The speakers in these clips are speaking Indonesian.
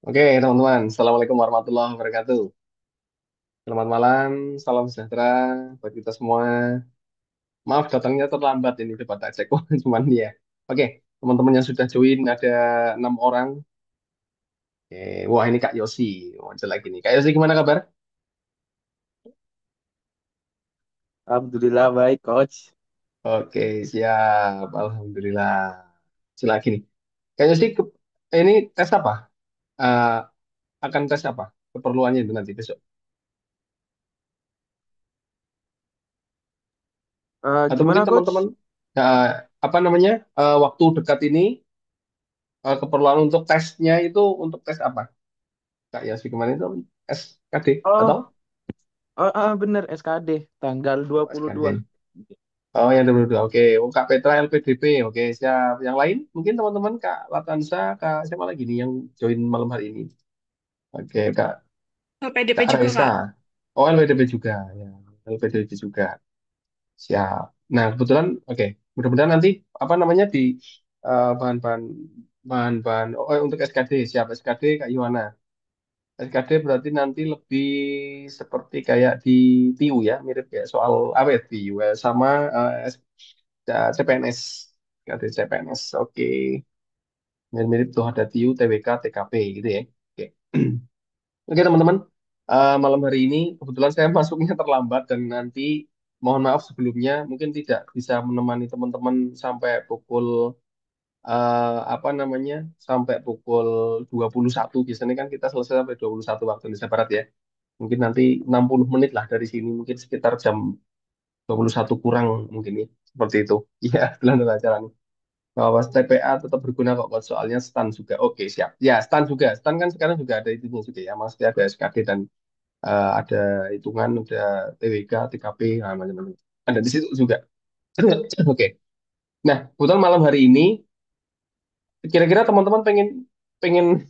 Oke, teman-teman. Assalamualaikum warahmatullahi wabarakatuh. Selamat malam, salam sejahtera buat kita semua. Maaf datangnya terlambat ini, coba tak cek. Cuman ya. Oke, teman-teman yang sudah join ada 6 orang. Oke, wah ini Kak Yosi. Muncul lagi nih. Kak Yosi gimana kabar? Alhamdulillah baik, Coach. Oke, siap. Alhamdulillah. Muncul lagi nih. Kak Yosi, ini tes apa? Eh, akan tes apa? Keperluannya itu nanti besok. Atau Gimana, mungkin teman-teman, Coach? eh, apa namanya, waktu dekat ini keperluan untuk tesnya itu untuk tes apa? Kak Yasi kemarin itu SKD atau Oh, bener SKD tanggal dua puluh dua. SKD? Oh yang 22. Oke. Oh, Kak Petra LPDP. Oke, siap. Yang lain mungkin teman-teman Kak Latansa, Kak siapa lagi nih yang join malam hari ini? Oke, PDP Kak juga, Raisa. Kak. Oh, LPDP juga. Ya, LPDP juga. Siap. Nah, kebetulan oke. Mudah-mudahan nanti apa namanya di bahan-bahan bahan-bahan untuk SKD siap SKD Kak Yuwana. SKD berarti nanti lebih seperti kayak di TIU ya, mirip kayak soal apa ya TIU sama CPNS, SKD CPNS. Oke, mirip-mirip tuh ada TIU, TWK, TKP gitu ya. Oke, oke teman-teman. Malam hari ini kebetulan saya masuknya terlambat dan nanti mohon maaf sebelumnya mungkin tidak bisa menemani teman-teman sampai pukul apa namanya sampai pukul 21. Biasanya kan kita selesai sampai 21 waktu Indonesia Barat ya. Mungkin nanti 60 menit lah dari sini, mungkin sekitar jam 21 kurang mungkin ya. Seperti itu. Iya, belum ada acara nih. Bahwa TPA tetap berguna kok, Coach. Soalnya STAN juga. Oke, siap. Ya, STAN juga. STAN kan sekarang juga ada itunya juga ya. Maksudnya ada SKD dan ada hitungan, ada TWK, TKP, nah, macam-macam. Ada di situ juga. Oke. Nah, kebetulan malam hari ini kira-kira teman-teman pengen pengen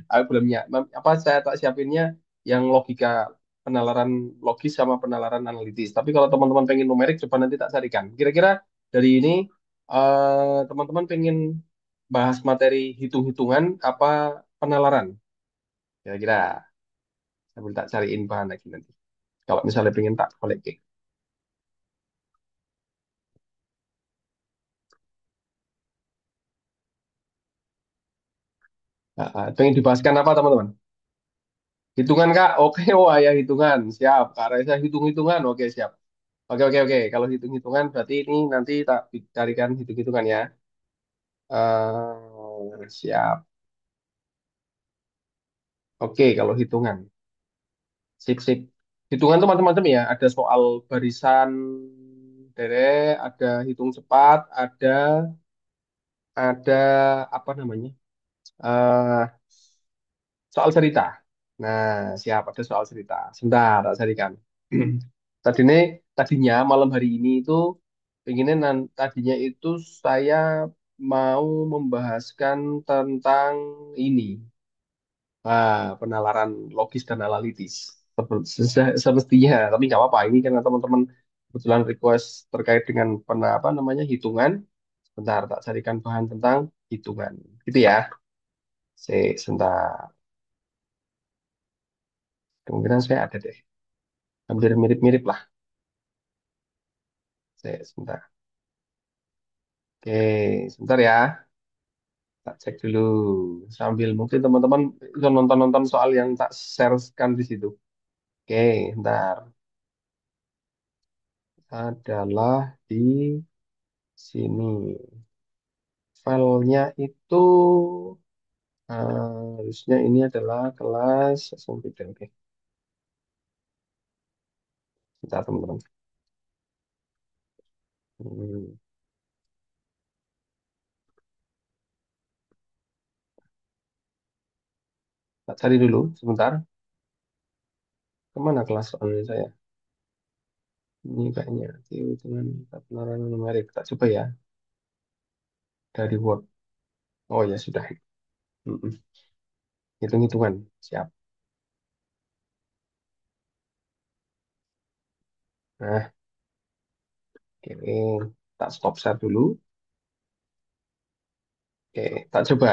aku belumnya apa saya tak siapinnya yang logika penalaran logis sama penalaran analitis. Tapi kalau teman-teman pengen numerik coba nanti tak carikan. Kira-kira dari ini teman-teman pengen bahas materi hitung-hitungan apa penalaran? Kira-kira sambil tak cariin bahan lagi nanti. Kalau misalnya pengen tak kolek. Pengen dibahaskan apa teman-teman? Hitungan Kak? Oke, wah ya hitungan. Siap. Kak Reza hitung-hitungan. Oke, siap. Oke, oke, oke. Kalau hitung-hitungan berarti ini nanti tak carikan hitung-hitungan ya. Siap. Oke, kalau hitungan. Sip, sip. Hitungan tuh macam-macam ya. Ada soal barisan derek, ada hitung cepat, ada apa namanya? eh soal cerita. Nah, siap. Ada soal cerita. Sebentar, tak carikan. Tadi nih, tadinya malam hari ini itu pengennya tadinya itu saya mau membahaskan tentang ini, penalaran logis dan analitis. Semestinya, tapi nggak apa-apa. Ini karena teman-teman kebetulan request terkait dengan apa namanya hitungan. Sebentar, tak carikan bahan tentang hitungan. Gitu ya. Sebentar. Kemungkinan saya ada deh. Hampir mirip-mirip lah. Sebentar. Oke, sebentar ya. Tak cek dulu. Sambil mungkin teman-teman bisa nonton-nonton soal yang tak sharekan di situ. Oke, ntar. Adalah di sini. Filenya itu harusnya ini adalah kelas SMP. Oke, bentar teman-teman. Hmm, tak cari dulu sebentar. Kemana kelas soalnya saya? Ini kayaknya hitungan penalaran numerik. Tak coba ya dari Word. Oh ya sudah. Mm-mm. Hitung-hitungan. Siap. Nah, oke. Tak stop share dulu. Oke, tak coba.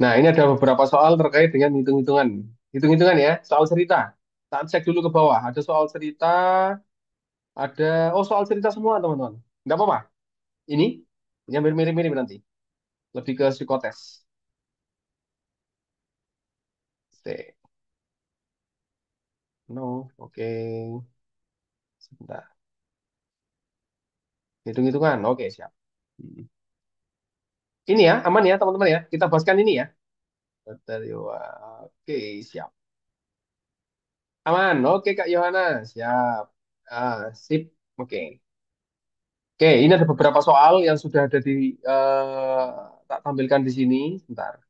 Nah, ini ada beberapa soal terkait dengan hitung-hitungan. Hitung-hitungan ya, soal cerita. Tak cek dulu ke bawah. Ada soal cerita, soal cerita semua teman-teman. Nggak apa-apa. Ini yang mirip-mirip nanti. Lebih ke psikotes. Oke. No, oke. Sebentar. Hitung-hitungan, oke siap. Hmm. Ini ya, aman ya teman-teman ya. Kita bahaskan ini ya. Dari oke, siap. Aman, oke Kak Yohana, siap. Sip, oke. Oke, ini ada beberapa soal yang sudah ada tak tampilkan di sini. Bentar.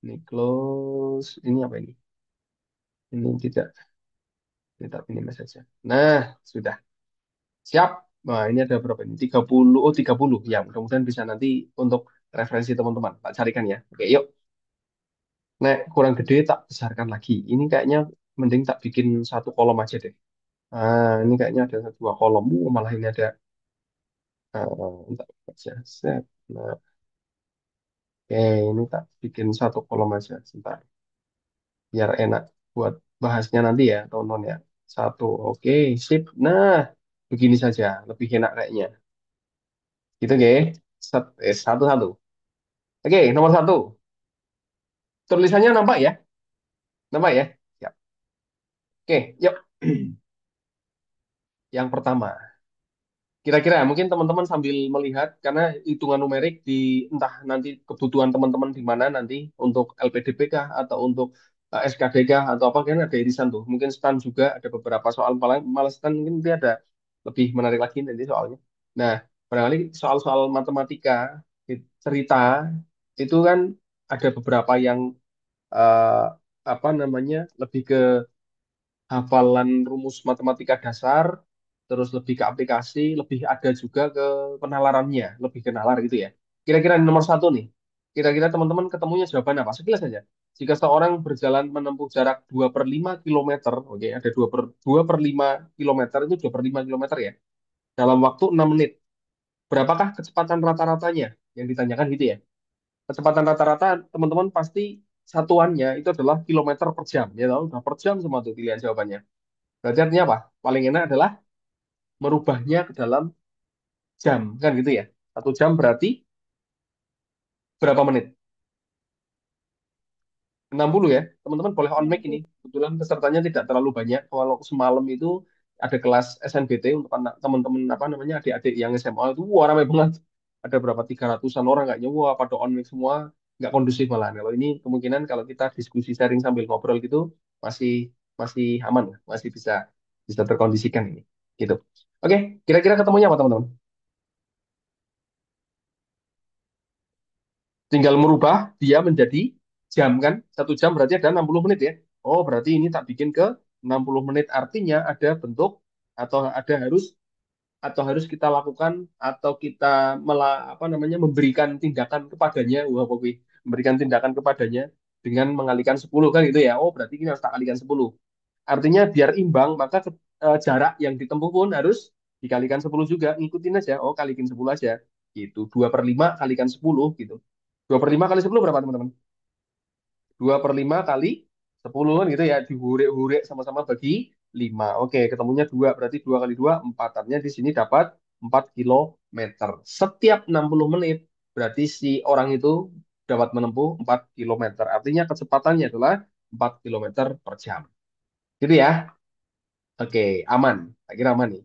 Ini close. Ini apa ini? Ini tidak ini saja. Nah, sudah. Siap. Nah, ini ada berapa ini? 30. Oh, 30. Ya, mudah-mudahan bisa nanti untuk referensi teman-teman. Tak carikan ya. Oke, yuk. Nek kurang gede tak besarkan lagi. Ini kayaknya mending tak bikin satu kolom aja deh. Ini kayaknya ada dua kolom. Malah ini ada tak baca. Set. Nah, oke, ini tak bikin satu kolom aja. Sebentar. Biar enak buat bahasnya nanti ya, tonton ya. Satu, oke, sip. Nah, begini saja, lebih enak kayaknya. Gitu, oke. Satu-satu. Oke, nomor satu. Tulisannya nampak ya? Nampak ya? Siap. Oke, yuk. Yang pertama. Kira-kira mungkin teman-teman sambil melihat karena hitungan numerik di entah nanti kebutuhan teman-teman di mana nanti untuk LPDP kah atau untuk SKD kah atau apa kan ada irisan tuh. Mungkin STAN juga ada beberapa soal malah malah STAN mungkin dia ada lebih menarik lagi nanti soalnya. Nah, barangkali soal-soal matematika cerita itu kan ada beberapa yang eh, apa namanya lebih ke hafalan rumus matematika dasar, terus lebih ke aplikasi, lebih ada juga ke penalarannya, lebih ke nalar gitu ya. Kira-kira nomor satu nih, kira-kira teman-teman ketemunya jawaban apa? Sekilas saja. Jika seorang berjalan menempuh jarak 2/5 kilometer, oke, ada 2/5 kilometer, itu 2/5 kilometer ya, dalam waktu 6 menit. Berapakah kecepatan rata-ratanya? Yang ditanyakan gitu ya. Kecepatan rata-rata teman-teman pasti satuannya itu adalah kilometer per jam. Ya tahu, udah per jam semua tuh pilihan jawabannya. Berarti artinya apa? Paling enak adalah merubahnya ke dalam jam, kan gitu ya. 1 jam berarti berapa menit? 60 ya. Teman-teman boleh on mic ini. Kebetulan pesertanya tidak terlalu banyak. Kalau semalam itu ada kelas SNBT untuk anak teman-teman apa namanya adik-adik yang SMA itu wah ramai banget. Ada berapa 300-an orang kayaknya wah pada on mic semua nggak kondusif malah. Kalau ini kemungkinan kalau kita diskusi sharing sambil ngobrol gitu masih masih aman, masih bisa bisa terkondisikan ini. Gitu. Oke, kira-kira ketemunya apa teman-teman? Tinggal merubah dia menjadi jam kan. 1 jam berarti ada 60 menit ya. Oh, berarti ini tak bikin ke 60 menit. Artinya ada bentuk atau harus kita lakukan atau kita apa namanya memberikan tindakan kepadanya. Wah, Bobi. Memberikan tindakan kepadanya dengan mengalihkan 10 kan gitu ya. Oh, berarti kita harus tak alihkan 10. Artinya biar imbang, maka jarak yang ditempuh pun harus dikalikan 10 juga. Ngikutin aja. Oh, kalikin 10 aja. Gitu. 2/5 kalikan 10 gitu. 2/5 kali 10 berapa teman-teman? 2/5 kali 10 kan gitu ya. Dihurek-hurek sama-sama bagi 5. Oke, ketemunya 2. Berarti 2 kali 2, 4. Artinya di sini dapat 4 kilometer. Setiap 60 menit, berarti si orang itu dapat menempuh 4 kilometer. Artinya kecepatannya adalah 4 kilometer per jam. Gitu ya. Oke, aman. Tak kira aman nih.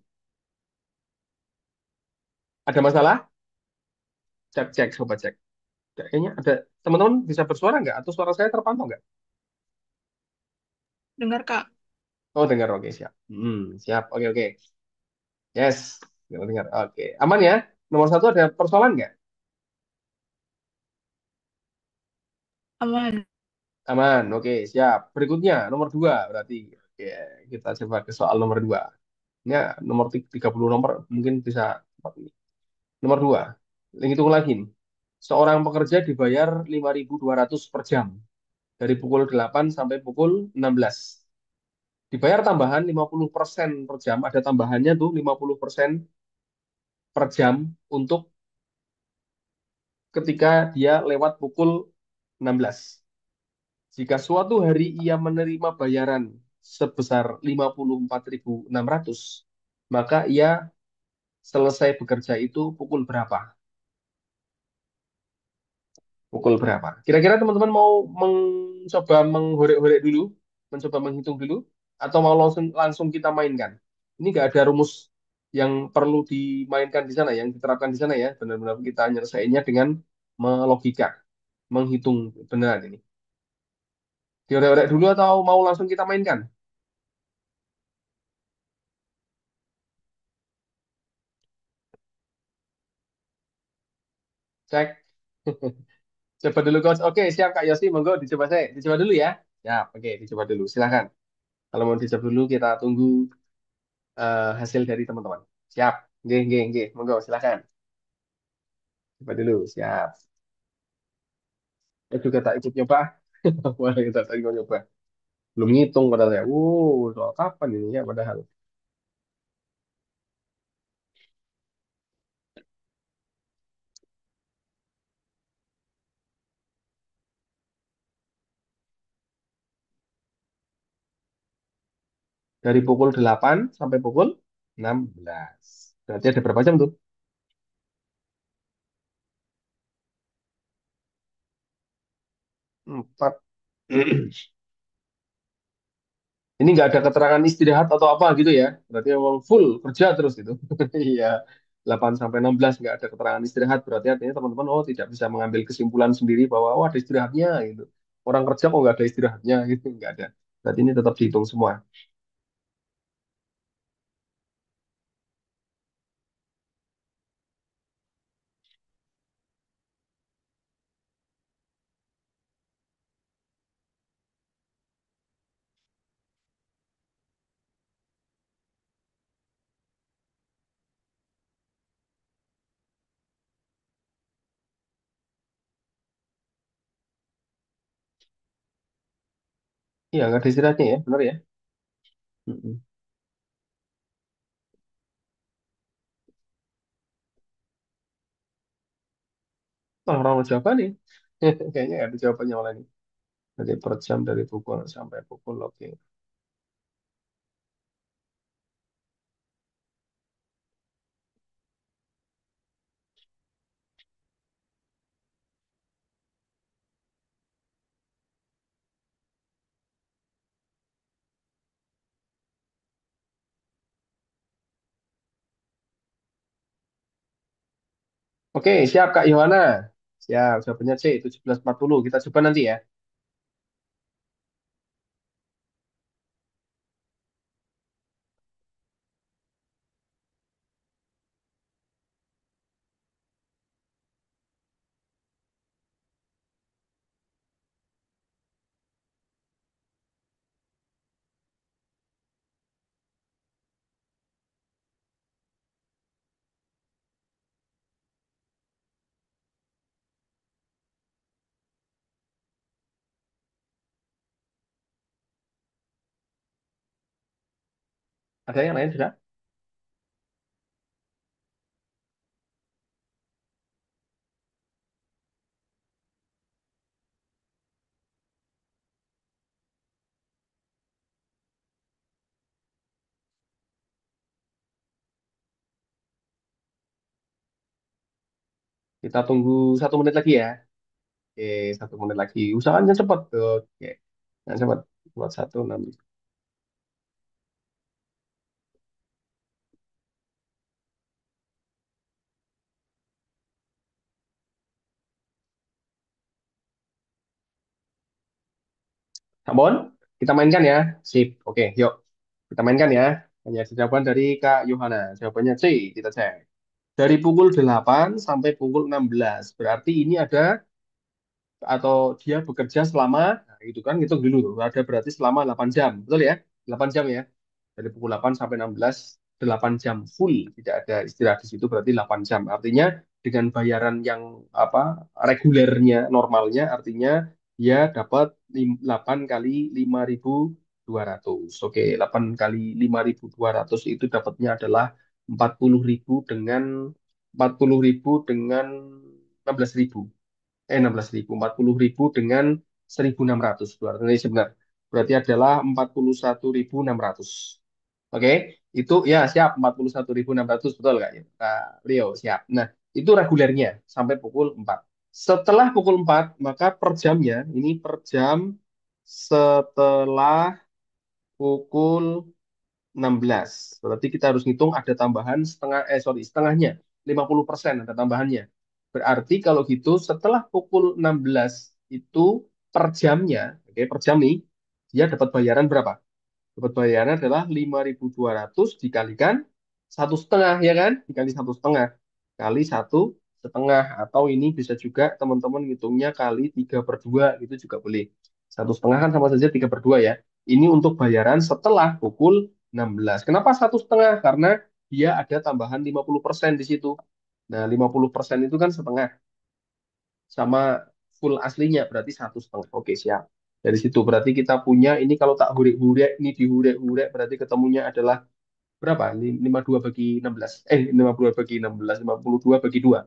Ada masalah? Cek, cek, coba cek. Kayaknya ada. Teman-teman bisa bersuara nggak? Atau suara saya terpantau nggak? Dengar, Kak. Oh, dengar. Oke, siap. Siap. Oke, oke. Yes, dengar, dengar. Oke, aman ya. Nomor satu ada persoalan nggak? Aman. Aman. Oke, siap. Berikutnya nomor dua berarti. Oke, kita coba ke soal nomor dua. Ini nomor 30 nomor mungkin bisa cepat ini. Nomor dua. Hitung lagi nih. Seorang pekerja dibayar 5.200 per jam dari pukul 8 sampai pukul 16. Dibayar tambahan 50% per jam. Ada tambahannya tuh 50% per jam untuk ketika dia lewat pukul 16. Jika suatu hari ia menerima bayaran sebesar 54.600, maka ia selesai bekerja itu pukul berapa? Pukul berapa? Kira-kira teman-teman mau mencoba menghorek-horek dulu, mencoba menghitung dulu, atau mau langsung langsung kita mainkan? Ini nggak ada rumus yang perlu dimainkan di sana, yang diterapkan di sana ya. Benar-benar kita nyelesainya dengan melogika, menghitung benar ini. Diorek-orek dulu atau mau langsung kita mainkan? Cek. Coba dulu coach. Oke, siap Kak Yosi, monggo dicoba saya. Dicoba dulu ya. Ya, oke, dicoba dulu. Silakan. Kalau mau dicoba dulu, kita tunggu hasil dari teman-teman. Siap. Nggih, nggih, nggih. Monggo, silakan. Coba dulu. Siap. Saya juga tak ikut nyoba. Wah, kita tak ikut nyoba. Belum ngitung padahal ya. Soal kapan ini ya padahal. Dari pukul 8 sampai pukul 16. Berarti ada berapa jam tuh? 4. Ini nggak ada keterangan istirahat atau apa gitu ya. Berarti memang full kerja terus itu. Iya. 8 sampai 16 nggak ada keterangan istirahat. Berarti artinya teman-teman oh tidak bisa mengambil kesimpulan sendiri bahwa oh ada istirahatnya gitu. Orang kerja kok nggak ada istirahatnya gitu. Nggak ada. Berarti ini tetap dihitung semua. Iya nggak ada istirahatnya ya. Benar ya. Mm-mm. Wah, orang jawaban nih. Kayaknya nggak ada jawabannya malah ini. Jadi per jam dari pukul sampai pukul. Oke. Oke, siap Kak Yohana. Siap, jawabannya C, 17.40. Kita coba nanti ya. Ada yang lain sudah? Kita tunggu 1 menit lagi ya. Oke, 1 menit lagi. Usahakan jangan cepat. Oke, jangan cepat. Buat 1, 6. Sabon, kita mainkan ya. Sip. Oke, yuk. Kita mainkan ya. Hanya jawaban dari Kak Yohana. Jawabannya C, kita cek. Dari pukul 8 sampai pukul 16. Berarti ini ada atau dia bekerja selama nah, itu kan hitung dulu tuh. Ada berarti selama 8 jam. Betul ya? 8 jam ya. Dari pukul 8 sampai 16 8 jam full tidak ada istirahat di situ berarti 8 jam. Artinya dengan bayaran yang apa regulernya normalnya artinya dia dapat 8 kali 5.200. Oke, 8 kali 5.200 itu dapatnya adalah 40.000 dengan 40.000 dengan 16.000. 16.000, 40.000 dengan 1.600. Berarti sebentar. Berarti adalah 41.600. Oke, itu ya siap 41.600 betul Kak? Ya, Kak Rio siap. Nah, itu regulernya sampai pukul 4. Setelah pukul 4, maka per jamnya ini per jam setelah pukul 16. Berarti kita harus ngitung ada tambahan setengah, sorry, setengahnya. 50% ada tambahannya. Berarti kalau gitu setelah pukul 16 itu per jamnya, oke, per jam nih, dia dapat bayaran berapa? Dapat bayaran adalah 5.200 dikalikan satu setengah, ya kan? Dikali satu setengah. Kali satu setengah. Atau ini bisa juga teman-teman ngitungnya kali 3/2, gitu juga boleh. Satu setengah kan sama saja 3/2 ya. Ini untuk bayaran setelah pukul 16. Kenapa satu setengah? Karena dia ada tambahan 50% di situ. Nah, 50% itu kan setengah sama full aslinya berarti satu setengah. Oke, siap. Dari situ berarti kita punya ini kalau tak hurek-hurek ini dihurek-hurek berarti ketemunya adalah berapa? 52/16. 52/16, 52/2.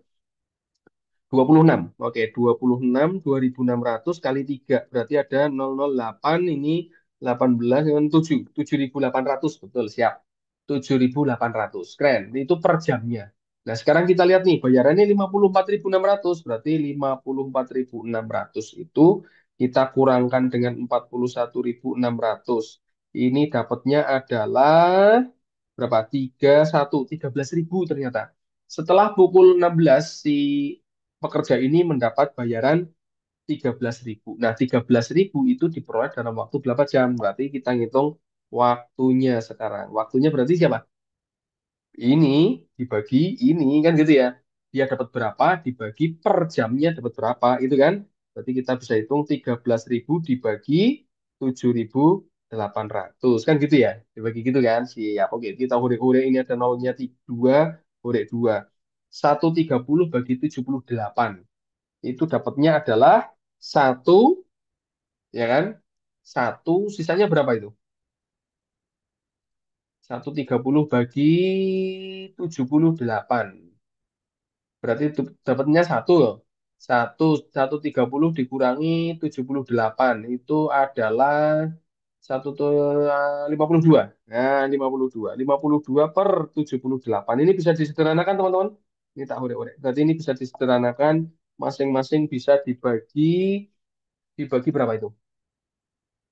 26. Oke, 26, 2.600 kali 3. Berarti ada 008 ini 18 dengan 7. 7.800. Betul, siap. 7.800. Keren. Itu per jamnya. Nah, sekarang kita lihat nih, bayarannya 54.600. Berarti 54.600 itu kita kurangkan dengan 41.600. Ini dapatnya adalah berapa? 13.000 ternyata. Setelah pukul 16 si pekerja ini mendapat bayaran 13.000. Nah, 13.000 itu diperoleh dalam waktu berapa jam? Berarti kita ngitung waktunya sekarang. Waktunya berarti siapa? Ini dibagi ini kan gitu ya. Dia dapat berapa dibagi per jamnya dapat berapa itu kan. Berarti kita bisa hitung 13.000 dibagi 7.800 kan gitu ya. Dibagi gitu kan. Siap. Oke, kita hurek-hurek ini ada nolnya 2, hurek 2. 130 bagi 78. Itu dapatnya adalah satu, ya kan? Satu, sisanya berapa itu? 130 bagi 78. Berarti dapatnya satu loh. Satu, 130 dikurangi 78. Itu adalah satu tuh 52. Nah, 52. 52 per 78. Ini bisa disederhanakan, teman-teman. Ini tak urek-urek. Berarti ini bisa disederhanakan. Masing-masing bisa dibagi berapa itu?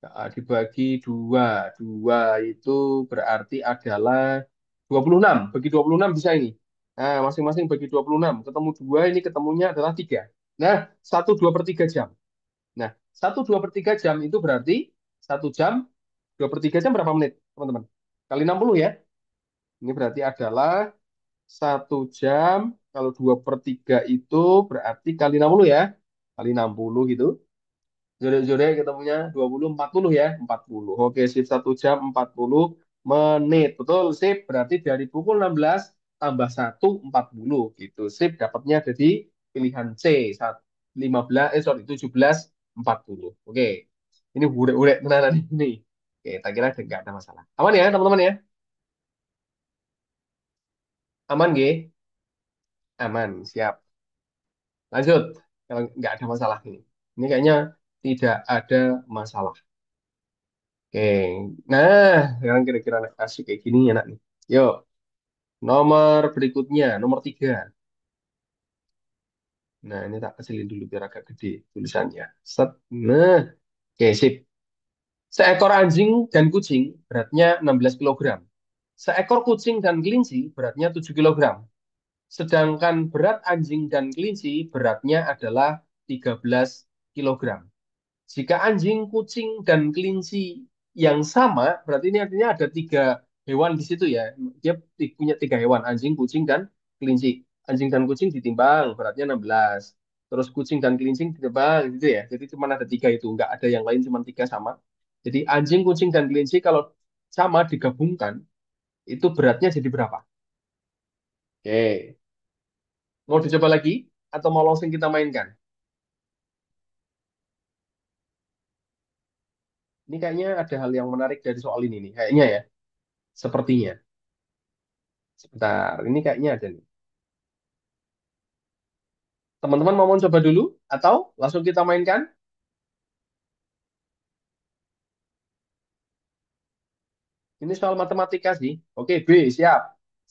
Nah, dibagi dua. Dua itu berarti adalah 26. Bagi 26 bisa ini. Nah, masing-masing bagi 26. Ketemu dua, ini ketemunya adalah 3. Nah, 1/2/3 jam. Nah, 1/2/3 jam itu berarti 1 jam, 2/3 jam berapa menit, teman-teman? Kali 60 ya. Ini berarti adalah 1 jam, kalau 2/3 itu berarti kali 60 ya. Kali 60 gitu. Zore-zore ketemunya 20, 40 ya. 40. Oke, sip. 1 jam 40 menit. Betul, sip. Berarti dari pukul 16 tambah 1, 40 gitu. Sip, dapatnya jadi pilihan C. 15, sorry, 17, 40. Oke. Ini urek-urek tenanan ini. Oke, tak kira nggak ada masalah. Aman ya, teman-teman ya? Aman, G? Aman, siap. Lanjut. Kalau nggak ada masalah ini. Ini kayaknya tidak ada masalah. Oke, nah sekarang kira-kira anak kasih kayak gini enak nih. Yuk, nomor berikutnya, nomor 3. Nah, ini tak kecilin dulu biar agak gede tulisannya. Set. Nah, oke, sip. Seekor anjing dan kucing beratnya 16 kilogram. Seekor kucing dan kelinci beratnya 7 kilogram. Sedangkan berat anjing dan kelinci beratnya adalah 13 kilogram. Jika anjing, kucing, dan kelinci yang sama, berarti ini artinya ada 3 hewan di situ ya. Dia punya 3 hewan, anjing, kucing, dan kelinci. Anjing dan kucing ditimbang, beratnya 16. Terus kucing dan kelinci ditimbang, gitu ya. Jadi cuma ada 3 itu, nggak ada yang lain, cuma 3 sama. Jadi anjing, kucing, dan kelinci kalau sama digabungkan, itu beratnya jadi berapa? Oke, mau dicoba lagi? Atau mau langsung kita mainkan? Ini kayaknya ada hal yang menarik dari soal ini nih, kayaknya ya. Sepertinya. Sebentar, ini kayaknya ada nih. Teman-teman mau mencoba dulu atau langsung kita mainkan? Ini soal matematika sih. Oke, B, siap.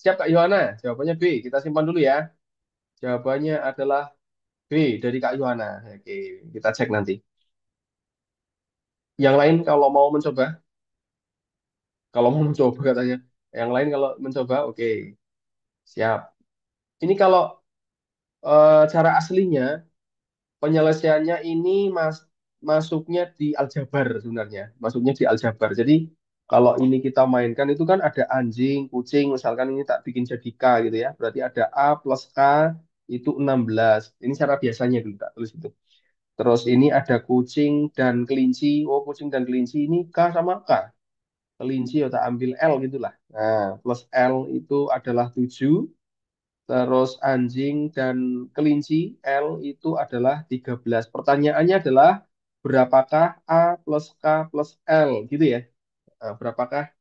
Siap Kak Yohana. Jawabannya B. Kita simpan dulu ya. Jawabannya adalah B dari Kak Yohana. Oke, kita cek nanti. Yang lain kalau mau mencoba, kalau mau mencoba katanya. Yang lain kalau mencoba, oke, siap. Ini kalau cara aslinya penyelesaiannya ini masuknya di aljabar sebenarnya, masuknya di aljabar. Jadi kalau ini kita mainkan itu kan ada anjing, kucing, misalkan ini tak bikin jadi K gitu ya. Berarti ada A plus K itu 16. Ini cara biasanya dulu tak tulis itu. Terus ini ada kucing dan kelinci. Oh, kucing dan kelinci ini K sama K. Kelinci ya tak ambil L gitulah. Nah, plus L itu adalah 7. Terus anjing dan kelinci L itu adalah 13. Pertanyaannya adalah berapakah A plus K plus L gitu ya. Berapakah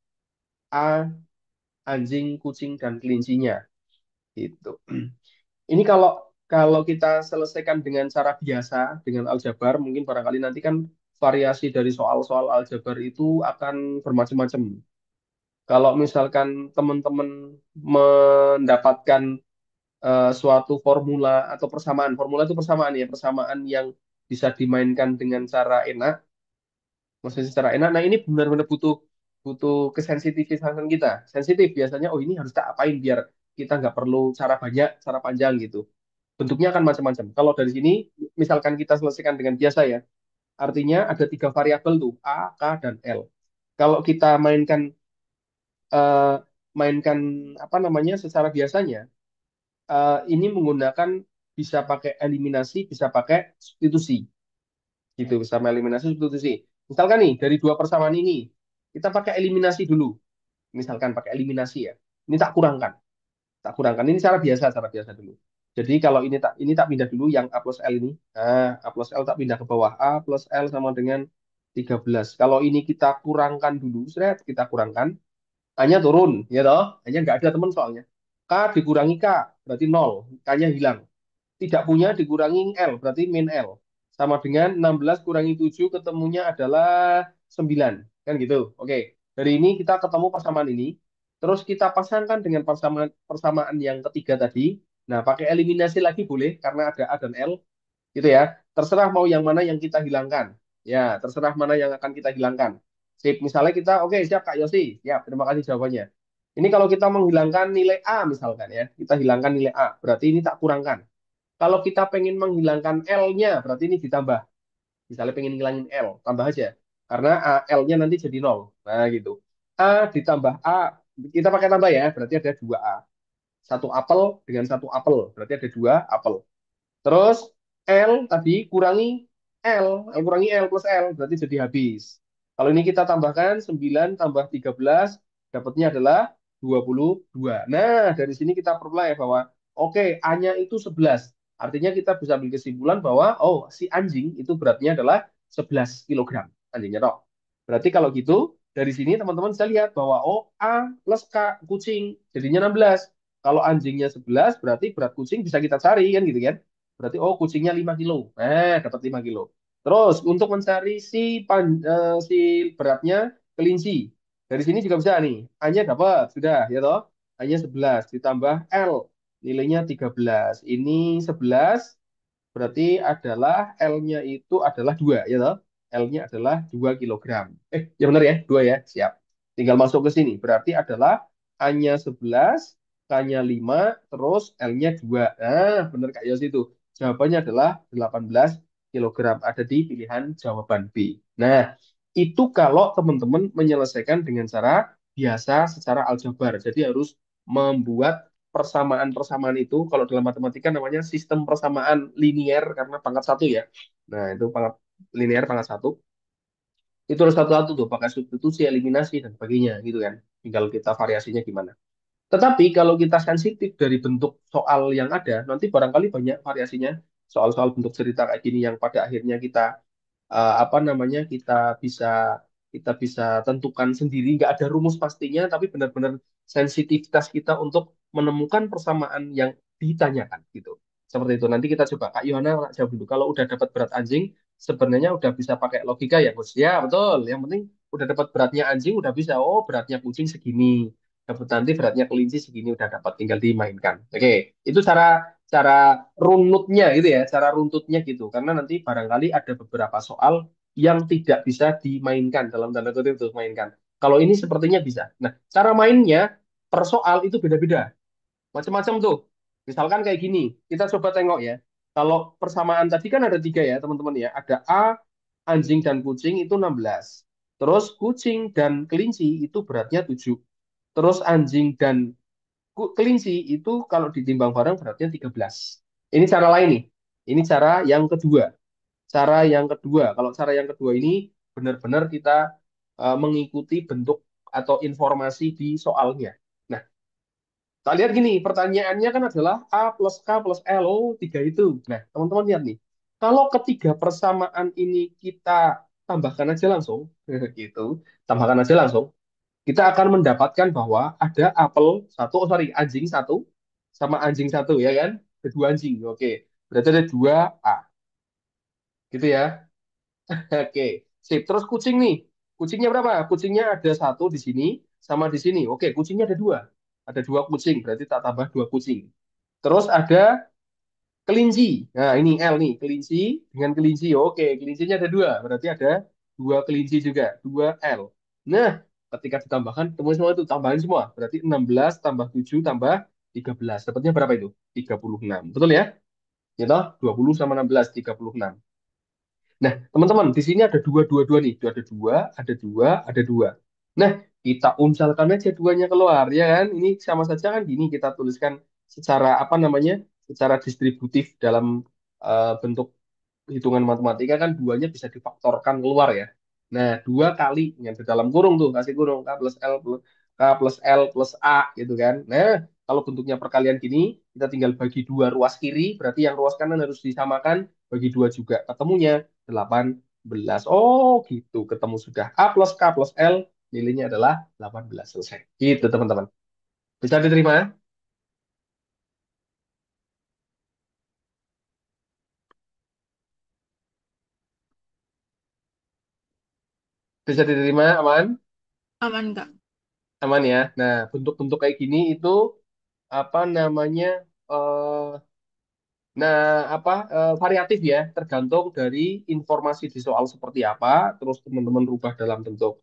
A, anjing, kucing, dan kelincinya gitu. Ini kalau kalau kita selesaikan dengan cara biasa, dengan aljabar, mungkin barangkali nanti kan variasi dari soal-soal aljabar itu akan bermacam-macam. Kalau misalkan teman-teman mendapatkan suatu formula atau persamaan. Formula itu persamaan ya, persamaan yang bisa dimainkan dengan cara enak, maksudnya secara enak. Nah, ini benar-benar butuh butuh kesensitifan kita. Sensitif biasanya, oh ini harus tak apain biar kita nggak perlu cara banyak, cara panjang gitu. Bentuknya akan macam-macam. Kalau dari sini, misalkan kita selesaikan dengan biasa ya, artinya ada tiga variabel tuh, A, K, dan L. Kalau kita eh, mainkan apa namanya secara biasanya, ini menggunakan bisa pakai eliminasi, bisa pakai substitusi, gitu, bisa eliminasi substitusi. Misalkan nih dari dua persamaan ini kita pakai eliminasi dulu, misalkan pakai eliminasi ya. Ini tak kurangkan. Ini cara biasa dulu. Jadi kalau ini tak pindah dulu yang A plus L ini, A plus L tak pindah ke bawah, A plus L sama dengan 13. Kalau ini kita kurangkan dulu, seret, kita kurangkan, A-nya turun, ya toh, A-nya nggak ada teman soalnya. K dikurangi K, berarti nol, K-nya hilang tidak punya dikurangi L, berarti min L. Sama dengan 16 kurangi 7 ketemunya adalah 9. Kan gitu. Oke. Dari ini kita ketemu persamaan ini. Terus kita pasangkan dengan persamaan, persamaan yang ketiga tadi. Nah, pakai eliminasi lagi boleh karena ada A dan L gitu ya. Terserah mau yang mana yang kita hilangkan. Ya, terserah mana yang akan kita hilangkan. Sip, misalnya kita, oke siap Kak Yosi. Siap, terima kasih jawabannya. Ini kalau kita menghilangkan nilai A misalkan ya, kita hilangkan nilai A, berarti ini tak kurangkan. Kalau kita pengen menghilangkan L-nya, berarti ini ditambah. Misalnya pengen ngilangin L, tambah aja. Karena L-nya nanti jadi nol. Nah, gitu. A ditambah A, kita pakai tambah ya, berarti ada dua A. Satu apel dengan satu apel, berarti ada dua apel. Terus L tadi kurangi L plus L, berarti jadi habis. Kalau ini kita tambahkan 9 tambah 13, dapatnya adalah 22. Nah, dari sini kita peroleh bahwa oke, A-nya itu 11. Artinya kita bisa ambil kesimpulan bahwa oh, si anjing itu beratnya adalah 11 kilogram. Anjingnya toh. Berarti kalau gitu, dari sini teman-teman bisa lihat bahwa oh, A plus K kucing jadinya 16. Kalau anjingnya 11, berarti berat kucing bisa kita cari kan gitu kan. Berarti oh kucingnya 5 kilo. Dapat 5 kilo. Terus untuk mencari si beratnya kelinci. Dari sini juga bisa nih. A-nya dapat sudah ya toh. A-nya 11 ditambah L nilainya 13. Ini 11 berarti adalah L-nya itu adalah 2 ya toh. L-nya adalah 2 kilogram. Ya benar ya, 2 ya. Siap. Tinggal masuk ke sini. Berarti adalah A-nya 11, K-nya 5, terus L-nya 2. Nah, benar Kak Yos itu. Jawabannya adalah 18 kilogram. Ada di pilihan jawaban B. Nah, itu kalau teman-teman menyelesaikan dengan cara biasa secara aljabar. Jadi harus membuat persamaan-persamaan itu, kalau dalam matematika namanya sistem persamaan linier karena pangkat satu ya. Nah, itu pangkat linear pangkat satu. Itu harus satu-satu tuh, pakai substitusi, eliminasi, dan sebagainya gitu kan. Tinggal kita variasinya gimana. Tetapi kalau kita sensitif dari bentuk soal yang ada, nanti barangkali banyak variasinya. Soal-soal bentuk cerita kayak gini yang pada akhirnya kita apa namanya kita bisa tentukan sendiri, nggak ada rumus pastinya, tapi benar-benar sensitivitas kita untuk menemukan persamaan yang ditanyakan gitu. Seperti itu. Nanti kita coba Kak Yohana jawab dulu. Kalau udah dapat berat anjing, sebenarnya udah bisa pakai logika ya, Gus. Ya, betul. Yang penting udah dapat beratnya anjing, udah bisa. Oh, beratnya kucing segini. Dapat nanti beratnya kelinci segini, udah dapat tinggal dimainkan. Oke, itu cara cara runutnya gitu ya, cara runtutnya gitu. Karena nanti barangkali ada beberapa soal yang tidak bisa dimainkan dalam tanda kutip itu mainkan. Kalau ini sepertinya bisa. Nah, cara mainnya per soal itu beda-beda. Macam-macam tuh. Misalkan kayak gini, kita coba tengok ya. Kalau persamaan tadi kan ada tiga ya teman-teman ya. Ada A, anjing dan kucing itu 16. Terus kucing dan kelinci itu beratnya 7. Terus anjing dan kelinci itu kalau ditimbang bareng beratnya 13. Ini cara lain nih. Ini cara yang kedua. Cara yang kedua, kalau cara yang kedua ini benar-benar kita mengikuti bentuk atau informasi di soalnya. Nah, kita lihat gini, pertanyaannya kan adalah A plus K plus L, oh, tiga itu. Nah, teman-teman lihat nih, kalau ketiga persamaan ini kita tambahkan aja langsung, gitu, tambahkan aja langsung, kita akan mendapatkan bahwa ada apel satu, oh sorry, anjing satu, sama anjing satu, ya kan? Ada dua anjing, oke. Berarti ada dua A, gitu ya. Oke, sip. Terus kucing nih, kucingnya berapa? Kucingnya ada satu di sini, sama di sini. Oke, kucingnya ada dua kucing, berarti tak tambah dua kucing. Terus ada kelinci. Nah, ini L nih, kelinci dengan kelinci. Oke, kelincinya ada dua, berarti ada dua kelinci juga, dua L. Nah, ketika ditambahkan, temuin semua itu, tambahin semua. Berarti 16 tambah 7 tambah 13. Dapatnya berapa itu? 36. Betul ya? Gitu, 20 sama 16, 36. Nah, teman-teman, di sini ada dua nih. Ada dua, ada dua, ada dua. Nah, kita unsalkan aja duanya keluar, ya kan? Ini sama saja kan gini kita tuliskan secara apa namanya? Secara distributif dalam bentuk hitungan matematika kan duanya bisa difaktorkan keluar ya. Nah, dua kali yang di dalam kurung tuh kasih kurung K plus L plus A gitu kan. Nah, kalau bentuknya perkalian gini, kita tinggal bagi dua ruas kiri, berarti yang ruas kanan harus disamakan, bagi dua juga. Ketemunya 18. Oh, gitu. Ketemu sudah A plus K plus L, nilainya adalah 18. Selesai. Gitu, teman-teman. Bisa diterima? Bisa diterima, aman? Aman, Kak. Aman ya. Nah, bentuk-bentuk kayak gini itu apa namanya? eh Nah, variatif ya, tergantung dari informasi di soal seperti apa, terus teman-teman rubah dalam bentuk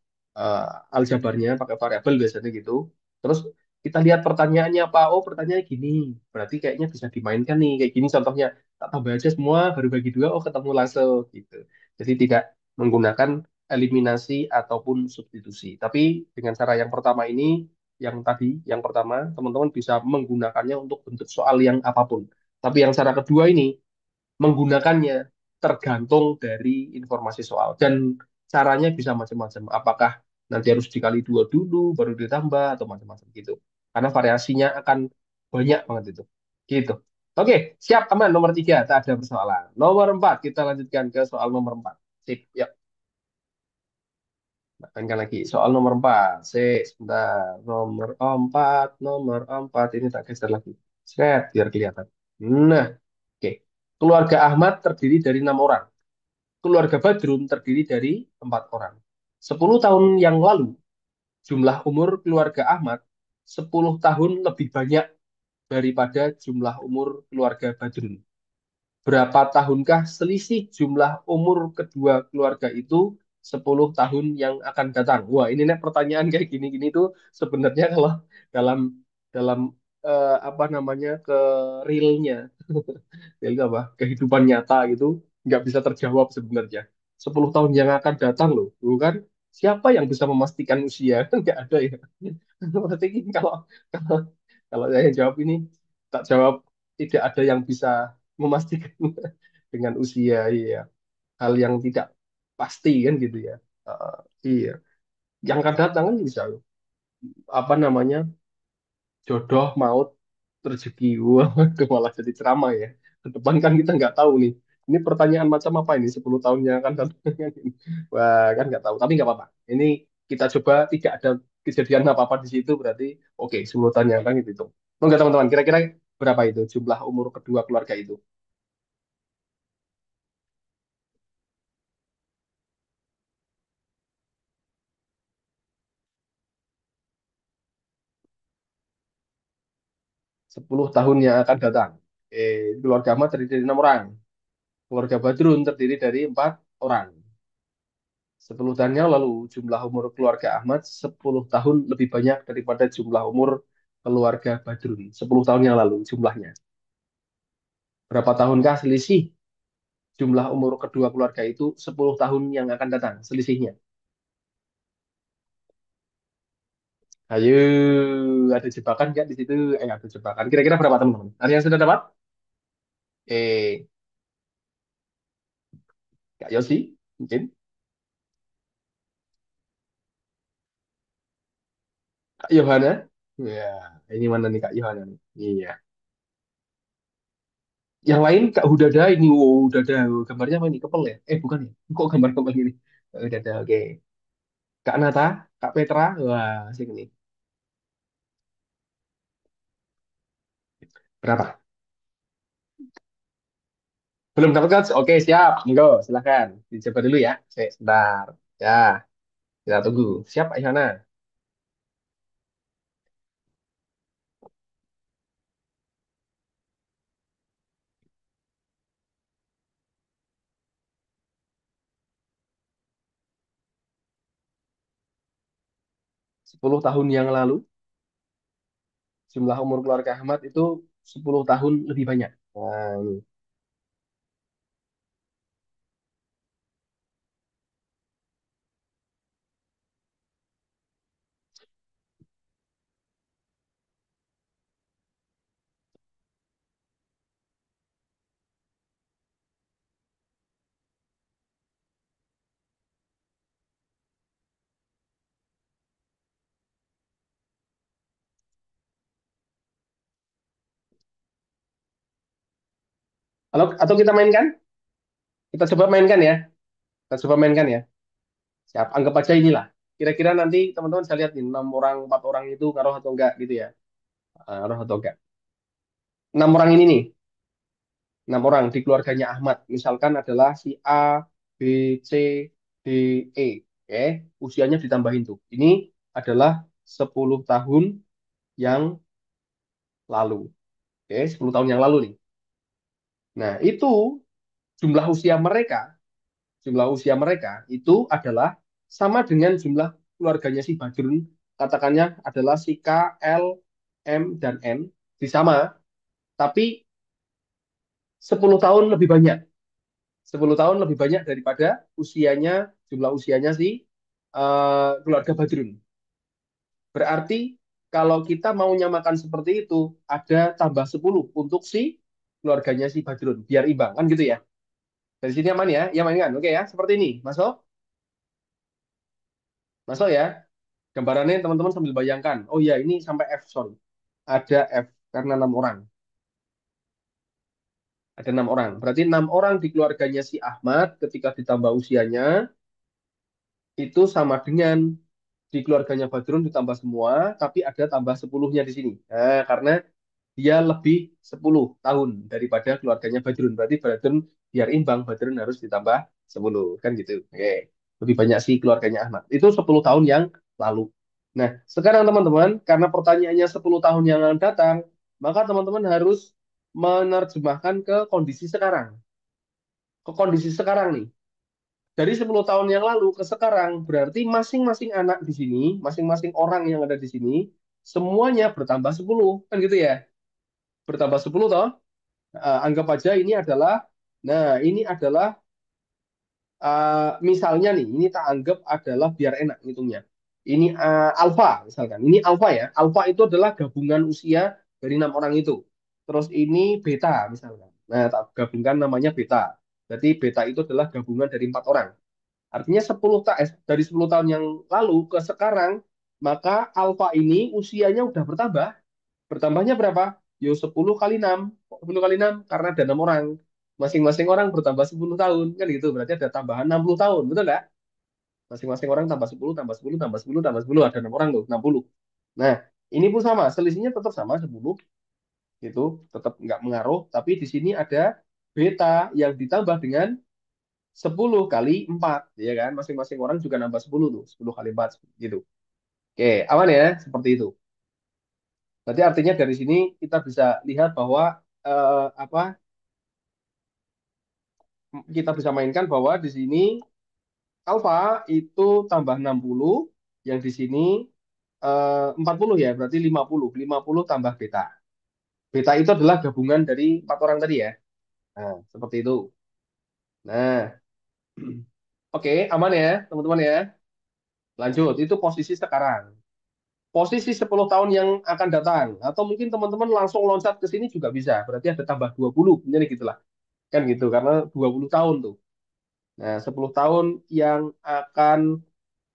aljabarnya pakai variabel biasanya gitu. Terus kita lihat pertanyaannya apa, oh pertanyaannya gini, berarti kayaknya bisa dimainkan nih, kayak gini contohnya, tak tambah aja semua, baru bagi dua, oh ketemu langsung gitu. Jadi tidak menggunakan eliminasi ataupun substitusi. Tapi dengan cara yang pertama ini, yang tadi, yang pertama, teman-teman bisa menggunakannya untuk bentuk soal yang apapun. Tapi yang cara kedua ini menggunakannya tergantung dari informasi soal dan caranya bisa macam-macam. Apakah nanti harus dikali dua dulu baru ditambah atau macam-macam gitu. Karena variasinya akan banyak banget itu. Gitu. Oke, siap aman nomor tiga, tak ada persoalan. Nomor empat, kita lanjutkan ke soal nomor empat. Sip, ya, tekankan lagi. Soal nomor empat. Sip, sebentar. Nomor empat. Ini tak geser lagi. Set, biar kelihatan. Nah, oke. Keluarga Ahmad terdiri dari 6 orang. Keluarga Badrun terdiri dari 4 orang. 10 tahun yang lalu, jumlah umur keluarga Ahmad 10 tahun lebih banyak daripada jumlah umur keluarga Badrun. Berapa tahunkah selisih jumlah umur kedua keluarga itu 10 tahun yang akan datang? Wah, ini nih pertanyaan kayak gini-gini tuh sebenarnya kalau dalam dalam apa namanya ke realnya, real apa kehidupan nyata gitu nggak bisa terjawab sebenarnya. 10 tahun yang akan datang loh, bukan? Siapa yang bisa memastikan usia? Kan nggak ada ya. Berarti ini kalau kalau saya jawab ini tak jawab tidak ada yang bisa memastikan dengan usia, iya, hal yang tidak pasti kan gitu ya. Eh, iya, yang akan datang kan bisa apa namanya jodoh maut rezeki. Wah, itu malah jadi ceramah ya. Ke depan kan kita nggak tahu nih, ini pertanyaan macam apa ini 10 tahun yang akan datang. Wah, kan nggak tahu, tapi nggak apa-apa, ini kita coba tidak ada kejadian apa-apa di situ berarti oke, 10 tahun yang akan gitu. Enggak teman-teman, kira-kira Berapa itu jumlah umur kedua keluarga itu? 10 tahun yang akan datang. Keluarga Ahmad terdiri dari 6 orang. Keluarga Badrun terdiri dari 4 orang. 10 tahun yang lalu, jumlah umur keluarga Ahmad 10 tahun lebih banyak daripada jumlah umur keluarga Badrun. 10 tahun yang lalu jumlahnya. Berapa tahunkah selisih jumlah umur kedua keluarga itu 10 tahun yang akan datang, selisihnya? Ayo, ada jebakan nggak di situ? Ada jebakan. Kira-kira berapa teman-teman? Ada yang sudah dapat? Eh, Kak Yosi, mungkin. Kak Yohana. Ya, ini mana nih Kak Yohana nih? Iya. Yang lain Kak Hudada ini, wow, Hudada. Gambarnya apa ini? Kepel ya? Bukan ya? Kok gambar kepel ini? Kak Hudada, oke. Kak Nata, Kak Petra, wah, asik nih. Berapa? Belum dapat coach? Oke, siap. Monggo, silakan. Dicoba dulu ya. Sebentar. Ya, kita tunggu. Siap, Kak Yohana. 10 tahun yang lalu, jumlah umur keluarga Ahmad itu 10 tahun lebih banyak. Nah, ini. Halo, atau kita mainkan? Kita coba mainkan ya. Kita coba mainkan ya. Siap, anggap aja inilah. Kira-kira nanti teman-teman bisa lihat nih, 6 orang, 4 orang itu ngaruh atau enggak gitu ya. Ngaruh atau enggak. 6 orang ini nih, 6 orang di keluarganya Ahmad. Misalkan adalah si A, B, C, D, E. Oke, usianya ditambahin tuh. Ini adalah 10 tahun yang lalu. Oke, 10 tahun yang lalu nih. Nah, itu jumlah usia mereka, jumlah usia mereka itu adalah sama dengan jumlah keluarganya si Badrun. Katakannya adalah si K, L, M, dan N. Sama, tapi 10 tahun lebih banyak. 10 tahun lebih banyak daripada usianya, jumlah usianya si keluarga Badrun. Berarti kalau kita mau nyamakan seperti itu, ada tambah 10 untuk si keluarganya si Badrun. Biar imbang, kan gitu ya. Dari sini aman ya? Ya aman kan? Oke ya, seperti ini. Masuk? Masuk ya? Gambarannya teman-teman sambil bayangkan. Oh ya, ini sampai F, sorry. Ada F, karena 6 orang. Ada 6 orang. Berarti 6 orang di keluarganya si Ahmad ketika ditambah usianya, itu sama dengan di keluarganya Badrun ditambah semua, tapi ada tambah 10-nya di sini. Nah, karena dia lebih 10 tahun daripada keluarganya Badrun. Berarti Badrun biar imbang, Badrun harus ditambah 10. Kan gitu. Oke. Lebih banyak sih keluarganya Ahmad. Itu 10 tahun yang lalu. Nah, sekarang teman-teman, karena pertanyaannya 10 tahun yang akan datang, maka teman-teman harus menerjemahkan ke kondisi sekarang. Ke kondisi sekarang nih. Dari 10 tahun yang lalu ke sekarang, berarti masing-masing anak di sini, masing-masing orang yang ada di sini, semuanya bertambah 10. Kan gitu ya? Bertambah 10 toh. Anggap aja ini adalah, nah ini adalah misalnya nih, ini tak anggap adalah biar enak ngitungnya. Ini alfa misalkan. Ini alfa ya. Alfa itu adalah gabungan usia dari 6 orang itu. Terus ini beta misalkan. Nah, tak gabungkan namanya beta. Berarti beta itu adalah gabungan dari 4 orang. Artinya dari 10 tahun yang lalu ke sekarang, maka alfa ini usianya udah bertambah. Bertambahnya berapa? Yo 10 kali 6. 10 kali 6 karena ada 6 orang. Masing-masing orang bertambah 10 tahun. Kan gitu. Berarti ada tambahan 60 tahun. Betul nggak? Masing-masing orang tambah 10, tambah 10, tambah 10, tambah 10. Ada 6 orang tuh, 60. Nah, ini pun sama. Selisihnya tetap sama 10. Gitu, tetap nggak mengaruh. Tapi di sini ada beta yang ditambah dengan 10 kali 4, ya kan? Masing-masing orang juga nambah 10 tuh, 10 kali 4 gitu. Oke, aman ya? Seperti itu. Berarti artinya dari sini kita bisa lihat bahwa apa kita bisa mainkan bahwa di sini alfa itu tambah 60, yang di sini 40 ya, berarti 50. 50 tambah beta. Beta itu adalah gabungan dari empat orang tadi ya. Nah, seperti itu. Nah, oke, aman ya, teman-teman ya. Lanjut, itu posisi sekarang. Posisi 10 tahun yang akan datang. Atau mungkin teman-teman langsung loncat ke sini juga bisa. Berarti ada tambah 20. Jadi gitulah. Kan gitu, karena 20 tahun tuh. Nah, 10 tahun yang akan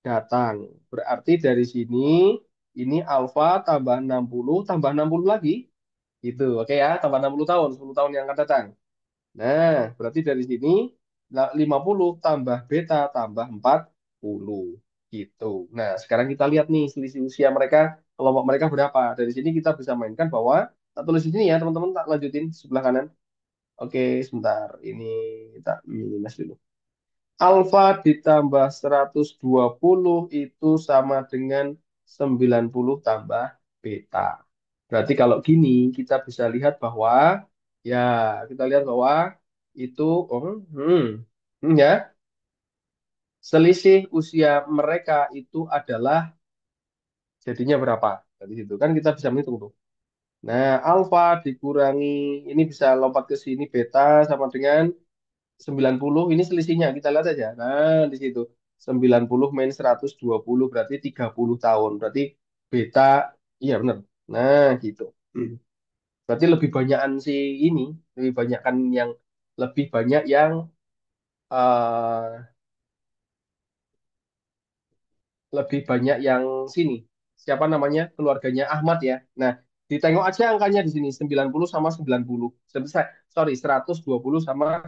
datang. Berarti dari sini, ini alfa tambah 60, tambah 60 lagi. Gitu, oke ya, tambah 60 tahun, 10 tahun yang akan datang. Nah, berarti dari sini 50 tambah beta tambah 40 gitu. Nah, sekarang kita lihat nih selisih usia mereka, kelompok mereka berapa. Dari sini kita bisa mainkan bahwa, tak tulis di sini ya teman-teman, tak lanjutin sebelah kanan. Oke, sebentar. Ini tak minus dulu. Alfa ditambah 120 itu sama dengan 90 tambah beta. Berarti kalau gini kita bisa lihat bahwa ya kita lihat bahwa itu ya selisih usia mereka itu adalah jadinya berapa. Dari situ kan kita bisa menghitung tuh. Nah, alfa dikurangi ini bisa lompat ke sini beta sama dengan 90 ini selisihnya kita lihat aja. Nah, di situ 90 main 120 berarti 30 tahun. Berarti beta iya benar. Nah, gitu. Berarti lebih banyakan si ini, lebih banyakan yang lebih banyak yang eh lebih banyak yang sini. Siapa namanya? Keluarganya Ahmad ya. Nah, ditengok aja angkanya di sini 90 sama 90. Sorry, 120 sama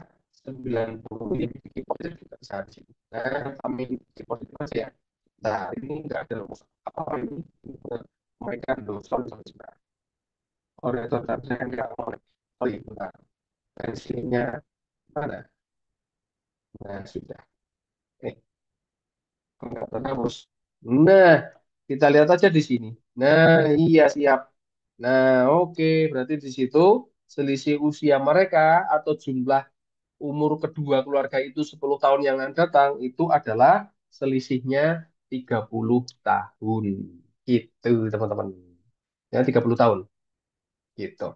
90. Ini bikin positif juga bisa di sini. Nah, kami bikin positif aja ya. Nah, ini enggak ada rumus apa ini. Mereka dosa sebenarnya. Oleh total saya enggak oleh. Oh iya, bentar. Tensinya mana? Nah, sudah. Eh, enggak terhapus. Nah, kita lihat aja di sini. Nah, iya siap. Nah, oke. Berarti di situ selisih usia mereka atau jumlah umur kedua keluarga itu 10 tahun yang akan datang itu adalah selisihnya 30 tahun. Gitu, teman-teman. Ya, 30 tahun. Gitu.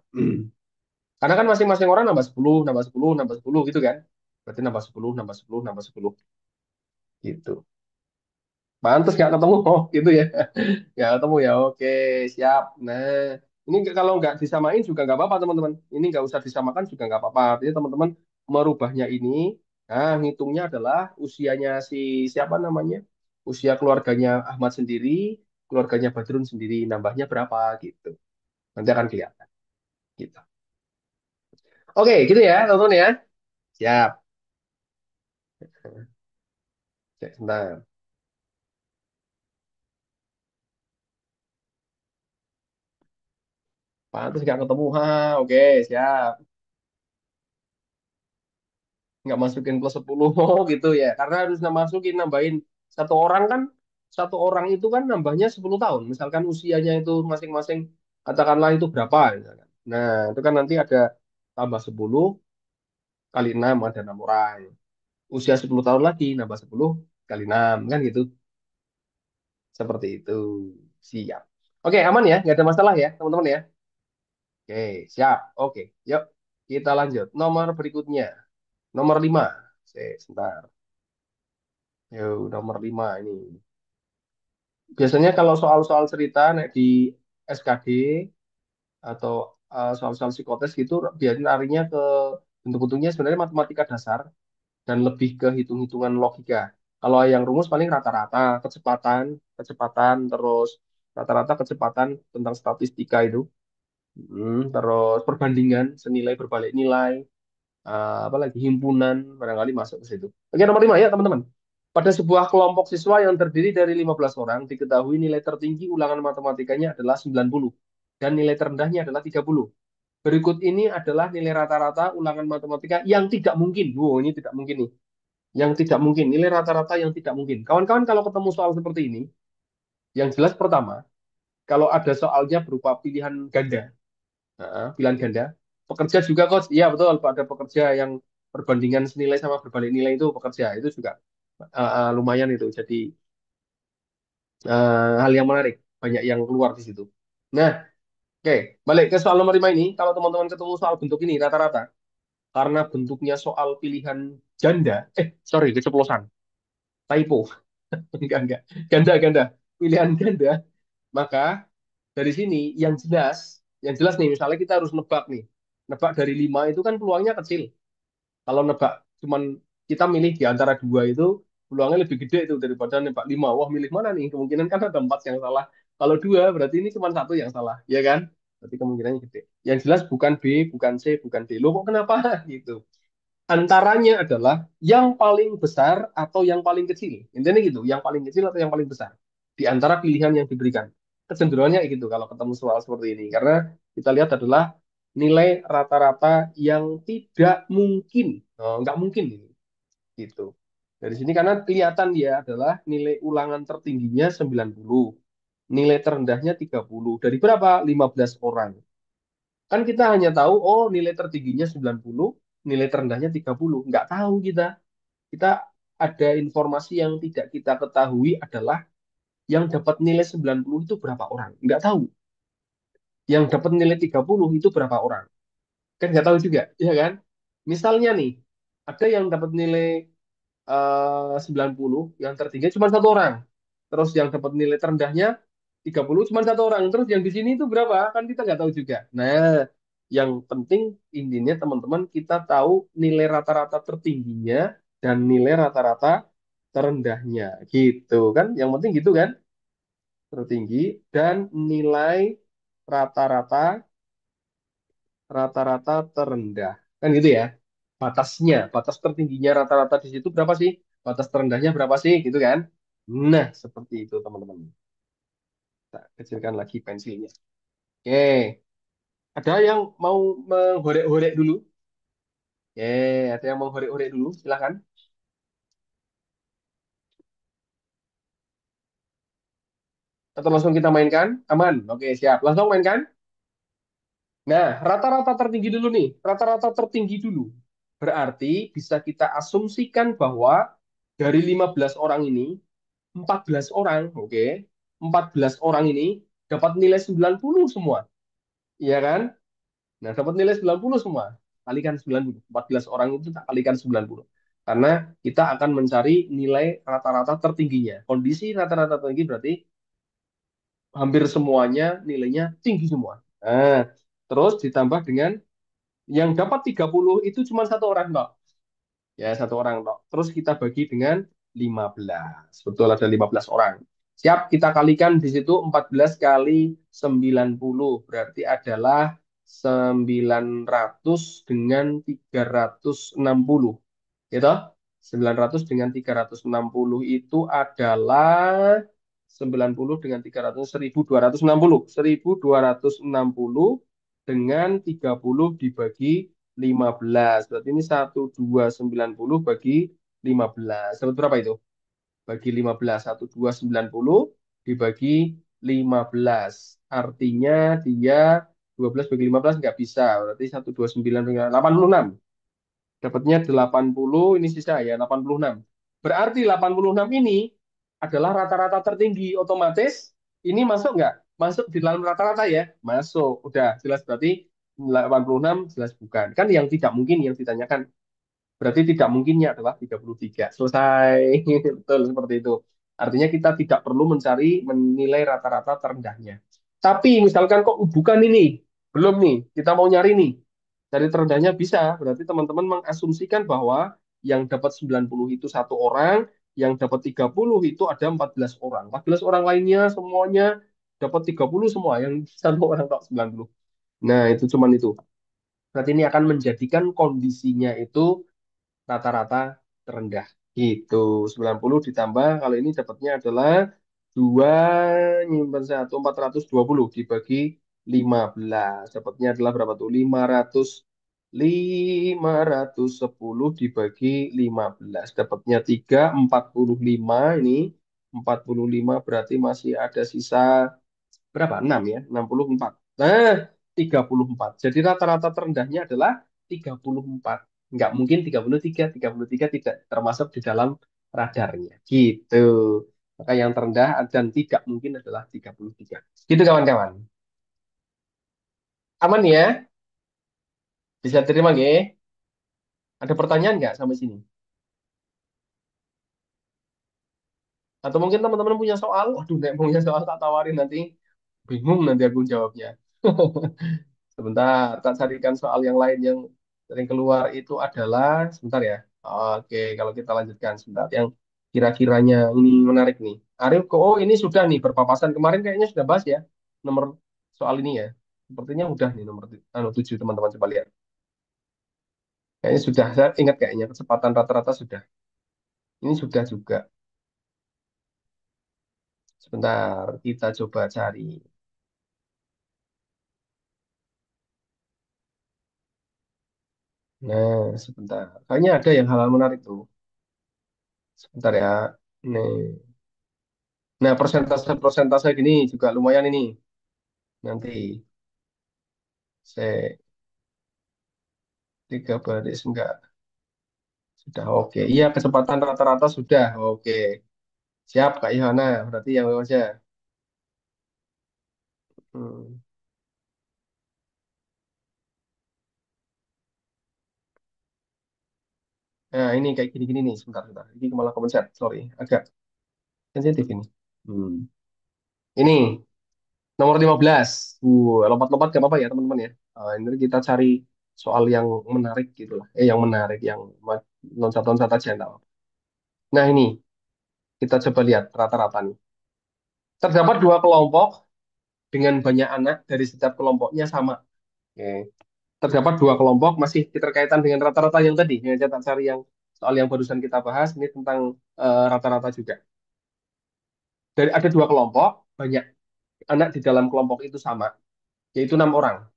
Karena kan masing-masing orang nambah 10, nambah 10, nambah 10 gitu kan. Berarti nambah 10, nambah 10, nambah 10 gitu. Pantes nggak ketemu, oh gitu ya. Nggak ketemu ya, oke siap. Nah, ini kalau nggak disamain juga nggak apa-apa teman-teman. Ini nggak usah disamakan juga nggak apa-apa. Artinya teman-teman merubahnya ini, nah ngitungnya adalah usianya si siapa namanya, usia keluarganya Ahmad sendiri, keluarganya Badrun sendiri, nambahnya berapa gitu. Nanti akan kelihatan. Gitu. Oke, gitu ya teman-teman ya. Siap. Cek sebentar. Pantes nggak ketemu, ha, oke siap. Nggak masukin plus 10 oh, gitu ya karena harus masukin nambahin satu orang kan, satu orang itu kan nambahnya 10 tahun misalkan usianya itu masing-masing katakanlah itu berapa misalkan. Nah itu kan nanti ada tambah 10 kali 6 ada 6 orang, usia 10 tahun lagi nambah 10 kali 6 kan gitu, seperti itu. Siap, oke aman ya, nggak ada masalah ya teman-teman ya. Oke siap, oke yuk kita lanjut nomor berikutnya, nomor 5. Sebentar. Yuk, nomor 5 ini. Biasanya kalau soal-soal cerita nek di SKD atau soal-soal psikotes gitu biasanya larinya ke bentuk-bentuknya sebenarnya matematika dasar dan lebih ke hitung-hitungan logika. Kalau yang rumus paling rata-rata kecepatan, kecepatan terus rata-rata kecepatan tentang statistika itu. Terus perbandingan senilai berbalik nilai, apalagi himpunan barangkali masuk ke situ. Oke, nomor 5 ya teman-teman. Pada sebuah kelompok siswa yang terdiri dari 15 orang, diketahui nilai tertinggi ulangan matematikanya adalah 90 dan nilai terendahnya adalah 30. Berikut ini adalah nilai rata-rata ulangan matematika yang tidak mungkin. Wow, ini tidak mungkin nih. Yang tidak mungkin, nilai rata-rata yang tidak mungkin. Kawan-kawan kalau ketemu soal seperti ini, yang jelas pertama, kalau ada soalnya berupa pilihan ganda, pilihan ganda, pekerja juga kok, iya betul, ada pekerja yang perbandingan senilai sama berbalik nilai itu pekerja, itu juga lumayan itu. Jadi hal yang menarik, banyak yang keluar di situ. Nah, oke, balik ke soal nomor 5 ini, kalau teman-teman ketemu soal bentuk ini rata-rata, karena bentuknya soal pilihan ganda, sorry, keceplosan, typo, enggak, ganda-ganda, pilihan ganda, maka dari sini yang jelas nih, misalnya kita harus nebak nih, nebak dari 5 itu kan peluangnya kecil. Kalau nebak cuman kita milih di antara dua itu peluangnya lebih gede itu daripada nebak 5. Wah, milih mana nih? Kemungkinan kan ada 4 yang salah. Kalau dua berarti ini cuma satu yang salah, ya kan? Berarti kemungkinannya gede. Yang jelas bukan B, bukan C, bukan D. Loh kok kenapa gitu? Antaranya adalah yang paling besar atau yang paling kecil. Intinya gitu, yang paling kecil atau yang paling besar. Di antara pilihan yang diberikan. Kecenderungannya gitu kalau ketemu soal seperti ini. Karena kita lihat adalah nilai rata-rata yang tidak mungkin. Oh, nggak mungkin ini. Gitu. Dari sini karena kelihatan dia adalah nilai ulangan tertingginya 90. Nilai terendahnya 30. Dari berapa? 15 orang. Kan kita hanya tahu, oh nilai tertingginya 90, nilai terendahnya 30. Nggak tahu kita. Kita ada informasi yang tidak kita ketahui adalah yang dapat nilai 90 itu berapa orang. Nggak tahu. Yang dapat nilai 30 itu berapa orang. Kan nggak tahu juga, ya kan? Misalnya nih, ada yang dapat nilai 90, yang tertinggi cuma satu orang. Terus yang dapat nilai terendahnya 30 cuma satu orang. Terus yang di sini itu berapa? Kan kita nggak tahu juga. Nah, yang penting intinya teman-teman kita tahu nilai rata-rata tertingginya dan nilai rata-rata terendahnya. Gitu kan? Yang penting gitu kan? Tertinggi dan nilai rata-rata rata-rata terendah. Kan gitu ya? Batasnya, batas tertingginya rata-rata di situ berapa sih? Batas terendahnya berapa sih? Gitu kan? Nah, seperti itu teman-teman. Kita kecilkan lagi pensilnya. Oke, ada yang mau menghorek-horek dulu? Oke, ada yang mau horek-horek dulu? Silakan. Atau langsung kita mainkan? Aman. Oke, siap. Langsung mainkan. Nah, rata-rata tertinggi dulu nih. Rata-rata tertinggi dulu. Berarti bisa kita asumsikan bahwa dari 15 orang ini, 14 orang, oke, 14 orang ini dapat nilai 90 semua. Iya kan? Nah, dapat nilai 90 semua. Kalikan 90. 14 orang itu tak kalikan 90. Karena kita akan mencari nilai rata-rata tertingginya. Kondisi rata-rata tertinggi berarti hampir semuanya nilainya tinggi semua. Nah, terus ditambah dengan yang dapat 30 itu cuma satu orang, Dok. Ya, satu orang, Dok. Terus kita bagi dengan 15. Betul, ada 15 orang. Siap, kita kalikan di situ 14 kali 90. Berarti adalah 900 dengan 360. Gitu? 900 dengan 360 itu adalah 90 dengan 300, 1260. 1260 dengan 30 dibagi 15. Berarti ini 1290 bagi 15. Dapat berapa itu? Bagi 15. 1290 dibagi 15. Artinya dia 12 bagi 15 nggak bisa. Berarti 129 dengan 86. Dapatnya 80, ini sisa ya 86. Berarti 86 ini adalah rata-rata tertinggi. Otomatis ini masuk nggak? Masuk di dalam rata-rata ya? Masuk. Udah jelas berarti 86 jelas bukan. Kan yang tidak mungkin yang ditanyakan. Berarti tidak mungkinnya adalah 33. Selesai. Betul seperti itu. Artinya kita tidak perlu mencari menilai rata-rata terendahnya. Tapi misalkan kok bukan ini, belum nih, kita mau nyari nih. Dari terendahnya bisa, berarti teman-teman mengasumsikan bahwa yang dapat 90 itu satu orang, yang dapat 30 itu ada 14 orang. 14 orang lainnya semuanya dapat 30 semua, yang satu orang dapat 90. Nah, itu cuman itu. Berarti ini akan menjadikan kondisinya itu rata-rata terendah. Gitu. 90 ditambah, kalau ini dapatnya adalah 2 nyimpen 1, 420 dibagi 15. Dapatnya adalah berapa tuh? 510 dibagi 15. Dapatnya 3, 45 ini. 45 berarti masih ada sisa berapa? 6 ya, 64. Nah, 34. Jadi rata-rata terendahnya adalah 34. Nggak mungkin 33 tidak termasuk di dalam radarnya. Gitu. Maka yang terendah dan tidak mungkin adalah 33. Gitu kawan-kawan. Aman ya? Bisa terima nggih? Ada pertanyaan nggak sampai sini? Atau mungkin teman-teman punya soal? Waduh, nek punya soal tak tawarin nanti. Bingung nanti aku jawabnya. Sebentar, tak carikan soal yang lain yang sering keluar itu adalah sebentar ya. Oke, kalau kita lanjutkan sebentar yang kira-kiranya ini menarik nih. Arif, oh ini sudah nih berpapasan kemarin kayaknya sudah bahas ya nomor soal ini ya. Sepertinya udah nih nomor 7 teman-teman coba lihat. Kayaknya sudah, saya ingat kayaknya kecepatan rata-rata sudah. Ini sudah juga. Sebentar, kita coba cari. Nah, sebentar. Kayaknya ada yang hal-hal menarik tuh. Sebentar ya. Nih. Nah, persentase-persentase gini juga lumayan ini. Nanti saya tiga baris enggak sudah oke. Iya, kecepatan rata-rata sudah oke. Siap Kak Yohana, berarti yang aja. Hmm. Nah, ini kayak gini-gini nih, sebentar, sebentar. Ini malah kepencet, sorry. Agak sensitif ini. Hmm. Ini nomor 15. Lompat-lompat gak apa-apa ya, teman-teman ya. Ini kita cari soal yang menarik gitu lah. Yang menarik, yang loncat-loncat aja. Nggak apa-apa. Nah, ini kita coba lihat rata-rata nih. Terdapat dua kelompok dengan banyak anak dari setiap kelompoknya sama. Oke. Terdapat dua kelompok masih terkaitan dengan rata-rata yang tadi. Yang saya tak cari yang soal yang barusan kita bahas ini tentang rata-rata juga. Dari ada dua kelompok, banyak anak di dalam kelompok itu sama, yaitu 6 orang.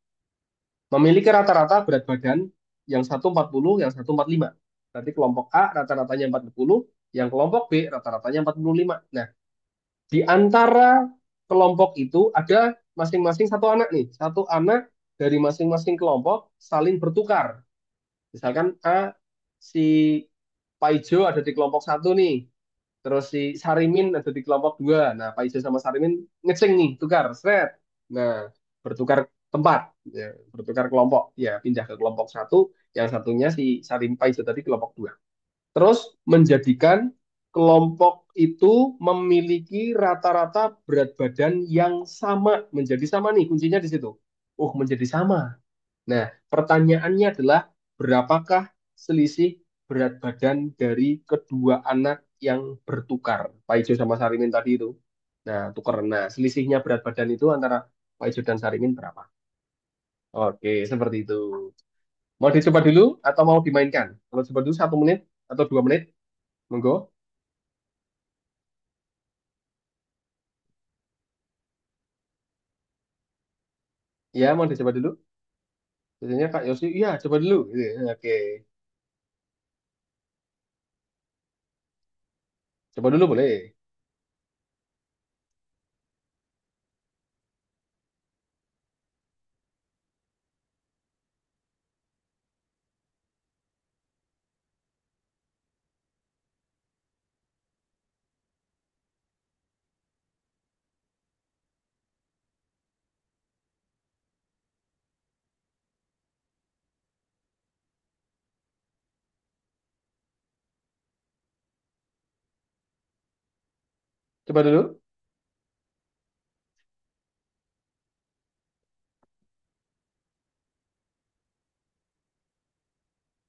Memiliki rata-rata berat badan yang satu 40, yang satu 45. Berarti kelompok A rata-ratanya 40, yang kelompok B rata-ratanya 45. Nah, di antara kelompok itu ada masing-masing satu anak nih. Satu anak dari masing-masing kelompok saling bertukar. Misalkan A, si Paijo ada di kelompok satu nih. Terus si Sarimin ada di kelompok dua. Nah, Paijo sama Sarimin ngeceng nih, tukar, seret. Nah, bertukar tempat, ya, bertukar kelompok. Ya, pindah ke kelompok satu, yang satunya si Sarim Paijo tadi kelompok dua. Terus menjadikan kelompok itu memiliki rata-rata berat badan yang sama. Menjadi sama nih, kuncinya di situ. Oh, menjadi sama. Nah, pertanyaannya adalah berapakah selisih berat badan dari kedua anak yang bertukar, Pak Ijo sama Sarimin tadi itu. Nah, tukar. Nah, selisihnya berat badan itu antara Pak Ijo dan Sarimin berapa? Oke, seperti itu. Mau dicoba dulu atau mau dimainkan? Kalau coba dulu 1 menit atau 2 menit, monggo. Ya, mau dicoba dulu. Biasanya Kak Yosi, iya coba dulu. Gitu. Oke, coba dulu boleh. Coba dulu.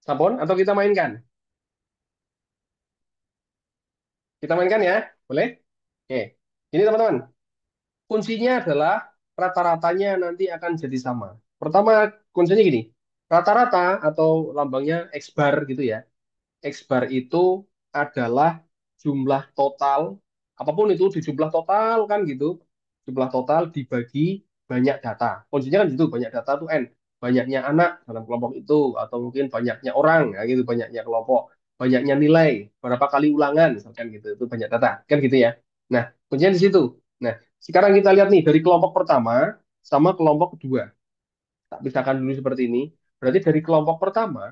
Sampun atau kita mainkan? Kita mainkan ya, boleh? Oke. Ini teman-teman. Kuncinya adalah rata-ratanya nanti akan jadi sama. Pertama, kuncinya gini, rata-rata atau lambangnya X bar gitu ya. X bar itu adalah jumlah total, apapun itu di jumlah total kan gitu, jumlah total dibagi banyak data. Kuncinya kan gitu, banyak data tuh N. Banyaknya anak dalam kelompok itu, atau mungkin banyaknya orang, ya gitu, banyaknya kelompok, banyaknya nilai, berapa kali ulangan, misalkan gitu, itu banyak data, kan gitu ya. Nah, kuncinya di situ. Nah, sekarang kita lihat nih, dari kelompok pertama sama kelompok kedua. Tak pisahkan dulu seperti ini. Berarti dari kelompok pertama,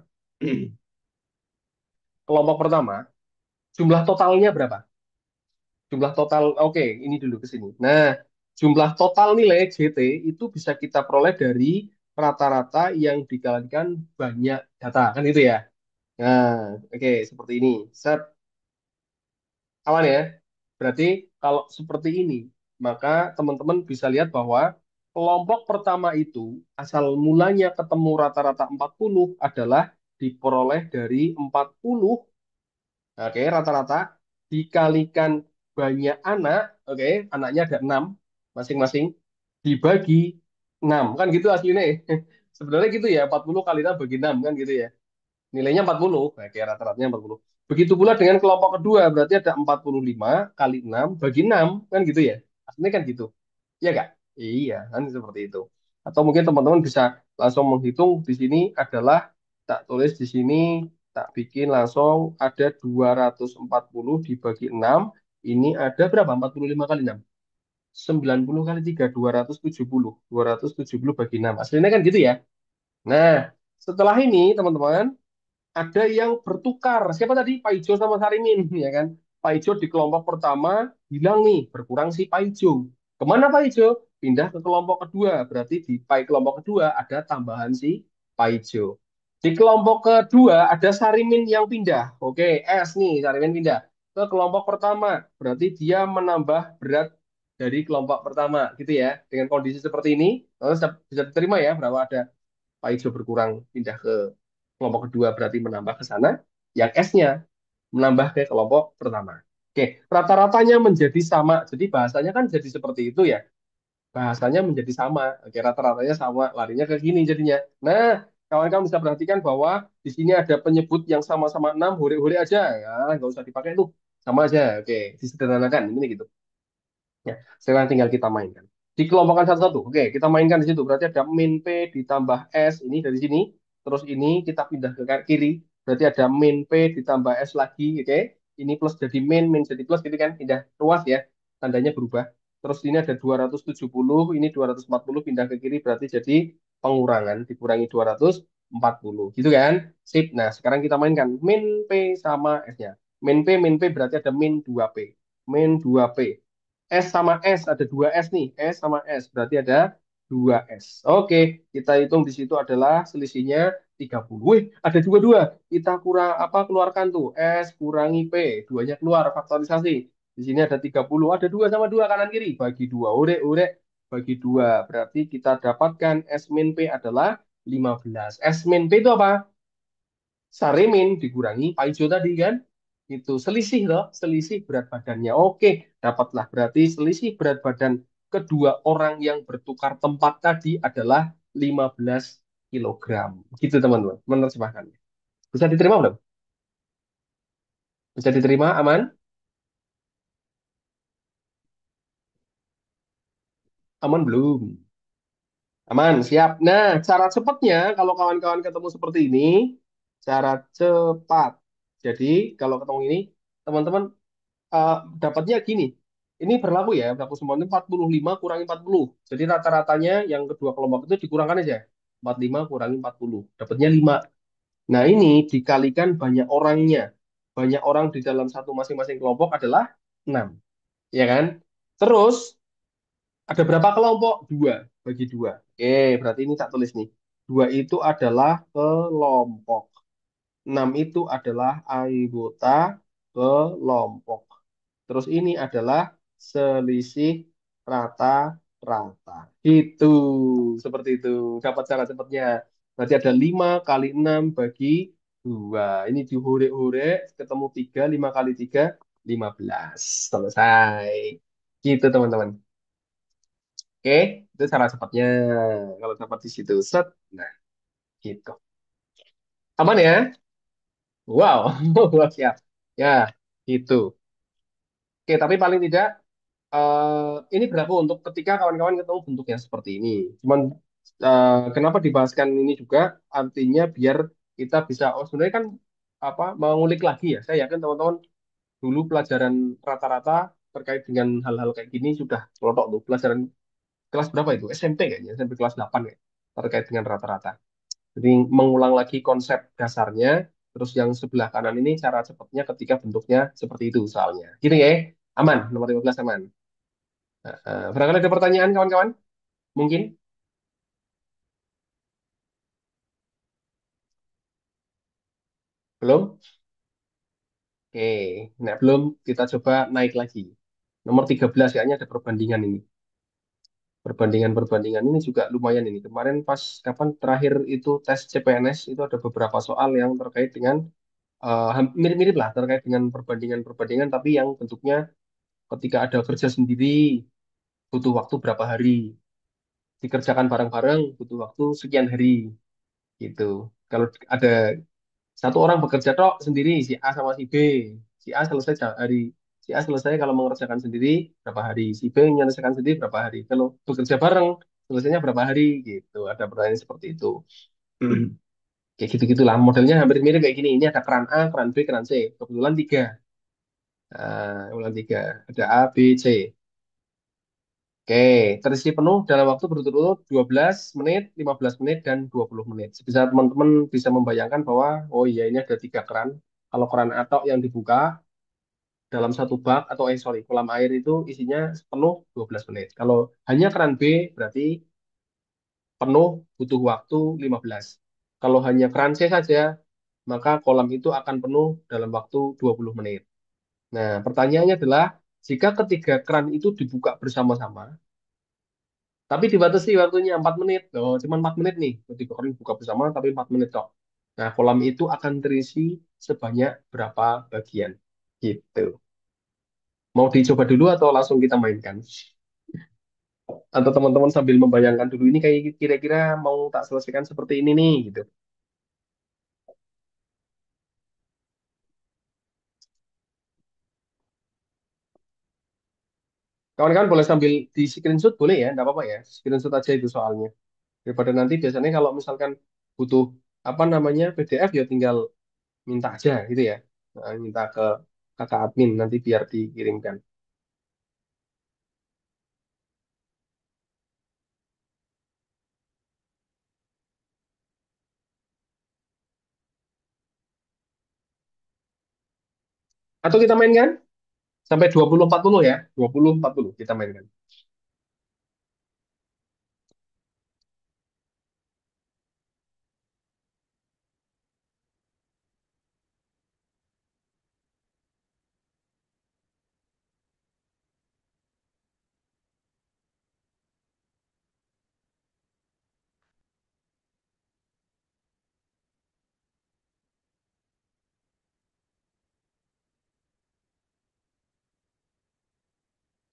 kelompok pertama, jumlah totalnya berapa? Jumlah total, oke, ini dulu ke sini. Nah, jumlah total nilai JT itu bisa kita peroleh dari rata-rata yang dikalikan banyak data, kan itu ya. Nah, oke, seperti ini. Set, aman ya. Berarti kalau seperti ini, maka teman-teman bisa lihat bahwa kelompok pertama itu asal mulanya ketemu rata-rata 40 adalah diperoleh dari 40. Oke, rata-rata dikalikan banyak anak, oke, anaknya ada 6 masing-masing, dibagi 6 kan gitu aslinya. Sebenarnya gitu ya, 40 kali 6 bagi 6 kan gitu ya. Nilainya 40, oke, rata-ratanya 40. Begitu pula dengan kelompok kedua, berarti ada 45 kali 6 bagi 6 kan gitu ya. Aslinya kan gitu. Iya nggak? Iya, kan seperti itu. Atau mungkin teman-teman bisa langsung menghitung di sini adalah tak tulis di sini, tak bikin langsung ada 240 dibagi 6. Ini ada berapa? 45 kali 6. 90 kali 3, 270. 270 bagi 6. Aslinya kan gitu ya. Nah, setelah ini teman-teman, ada yang bertukar. Siapa tadi? Pak Ijo sama Sarimin, ya kan? Pak Ijo di kelompok pertama hilang nih, berkurang si Pak Ijo. Kemana Pak Ijo? Pindah ke kelompok kedua. Berarti di kelompok kedua ada tambahan si Pak Ijo. Di kelompok kedua ada Sarimin yang pindah. Oke, S nih, Sarimin pindah ke kelompok pertama. Berarti dia menambah berat dari kelompok pertama, gitu ya. Dengan kondisi seperti ini, bisa diterima ya, berapa ada Pak Ijo berkurang pindah ke kelompok kedua berarti menambah ke sana, yang S-nya menambah ke kelompok pertama. Oke, rata-ratanya menjadi sama. Jadi bahasanya kan jadi seperti itu ya. Bahasanya menjadi sama. Oke, rata-ratanya sama. Larinya ke gini jadinya. Nah, kawan-kawan bisa perhatikan bahwa di sini ada penyebut yang sama-sama 6, hore-hore aja. Ya, nggak usah dipakai tuh. Sama aja. Oke, disederhanakan. Ini gitu. Ya, sekarang tinggal kita mainkan. Dikelompokkan satu-satu. Oke, kita mainkan di situ. Berarti ada min P ditambah S. Ini dari sini. Terus ini kita pindah ke kiri. Berarti ada min P ditambah S lagi. Oke. Ini plus jadi min jadi plus. Gitu kan. Pindah ruas ya. Tandanya berubah. Terus ini ada 270. Ini 240 pindah ke kiri. Berarti jadi pengurangan. Dikurangi 240. Gitu kan. Sip. Nah, sekarang kita mainkan. Min P sama S-nya. Min P berarti ada min 2P. Min 2P. S sama S, ada dua S nih. S sama S, berarti ada dua S. Oke, kita hitung di situ adalah selisihnya 30. Wih, ada dua-dua. Kita kurang apa keluarkan tuh. S kurangi P. Duanya keluar, faktorisasi. Di sini ada 30. Ada dua sama dua kanan kiri. Bagi dua. Ure, ure. Bagi dua. Berarti kita dapatkan S min P adalah 15. S min P itu apa? Sarimin dikurangi Paijo tadi kan itu selisih loh, selisih berat badannya. Oke, dapatlah berarti selisih berat badan kedua orang yang bertukar tempat tadi adalah 15 kilogram. Gitu teman-teman, menerjemahkannya. Bisa diterima belum? Bisa diterima, aman? Aman belum? Aman, siap. Nah, cara cepatnya kalau kawan-kawan ketemu seperti ini, cara cepat. Jadi kalau ketemu ini, teman-teman eh, dapatnya gini. Ini berlaku ya, berlaku semua ini 45 kurangi 40. Jadi rata-ratanya yang kedua kelompok itu dikurangkan aja. 45 kurangi 40. Dapatnya 5. Nah, ini dikalikan banyak orangnya. Banyak orang di dalam satu masing-masing kelompok adalah 6. Ya kan? Terus, ada berapa kelompok? Dua. Bagi dua. Oke, berarti ini tak tulis nih. Dua itu adalah kelompok. 6 itu adalah anggota kelompok. Terus ini adalah selisih rata-rata. Itu, seperti itu. Dapat cara cepatnya. Berarti ada 5 kali 6 bagi 2. Ini dihore-hore, ketemu 3, 5 kali 3, 15. Selesai. Gitu teman-teman. Oke, itu cara cepatnya. Kalau dapat di situ, set. Nah, gitu. Aman ya? Wow, siap. Ya, gitu. Oke, tapi paling tidak ini berlaku untuk ketika kawan-kawan ketemu bentuk yang seperti ini. Cuman kenapa dibahaskan ini juga? Artinya biar kita bisa, oh sebenarnya kan apa mengulik lagi ya. Saya yakin teman-teman dulu pelajaran rata-rata terkait dengan hal-hal kayak gini sudah kelotok tuh. Pelajaran kelas berapa itu? SMP kayaknya, SMP kelas 8 ya. Terkait dengan rata-rata. Jadi mengulang lagi konsep dasarnya, terus yang sebelah kanan ini cara cepatnya ketika bentuknya seperti itu soalnya. Gini ya, aman, nomor 15 aman. Barangkali ada pertanyaan kawan-kawan? Mungkin? Belum? Oke, nah belum kita coba naik lagi. Nomor 13 kayaknya ada perbandingan ini. Perbandingan-perbandingan ini juga lumayan ini. Kemarin pas kapan terakhir itu tes CPNS itu ada beberapa soal yang terkait dengan mirip-mirip lah terkait dengan perbandingan-perbandingan tapi yang bentuknya ketika ada kerja sendiri butuh waktu berapa hari, dikerjakan bareng-bareng butuh waktu sekian hari gitu. Kalau ada satu orang bekerja tok sendiri, si A sama si B. Si A selesai hari, si A selesai kalau mengerjakan sendiri berapa hari, si B menyelesaikan sendiri berapa hari. Kalau bekerja bareng, selesainya berapa hari gitu. Ada pertanyaan seperti itu. Kayak gitu-gitulah. Modelnya hampir mirip kayak gini. Ini ada keran A, keran B, keran C. Kebetulan tiga. Kebetulan tiga. Ada A, B, C. Oke, terisi penuh dalam waktu berturut-turut 12 menit, 15 menit, dan 20 menit. Bisa teman-teman bisa membayangkan bahwa, oh iya ini ada tiga keran. Kalau keran atok yang dibuka dalam satu bak, atau sorry, kolam air itu isinya penuh 12 menit. Kalau hanya keran B, berarti penuh butuh waktu 15. Kalau hanya keran C saja, maka kolam itu akan penuh dalam waktu 20 menit. Nah, pertanyaannya adalah, jika ketiga keran itu dibuka bersama-sama, tapi dibatasi waktunya 4 menit. Oh, cuma 4 menit nih. Ketika kalian buka bersama, tapi 4 menit kok. Nah, kolam itu akan terisi sebanyak berapa bagian? Gitu. Mau dicoba dulu atau langsung kita mainkan? Atau teman-teman sambil membayangkan dulu ini kayak kira-kira mau tak selesaikan seperti ini nih, gitu. Kawan-kawan boleh sambil di screenshot boleh ya, enggak apa-apa ya. Screenshot aja itu soalnya. Daripada nanti biasanya kalau misalkan butuh apa namanya PDF ya tinggal minta aja gitu ya. Nah, minta ke kakak admin nanti biar dikirimkan. Atau kita mainkan sampai 2040 ya. 2040 kita mainkan.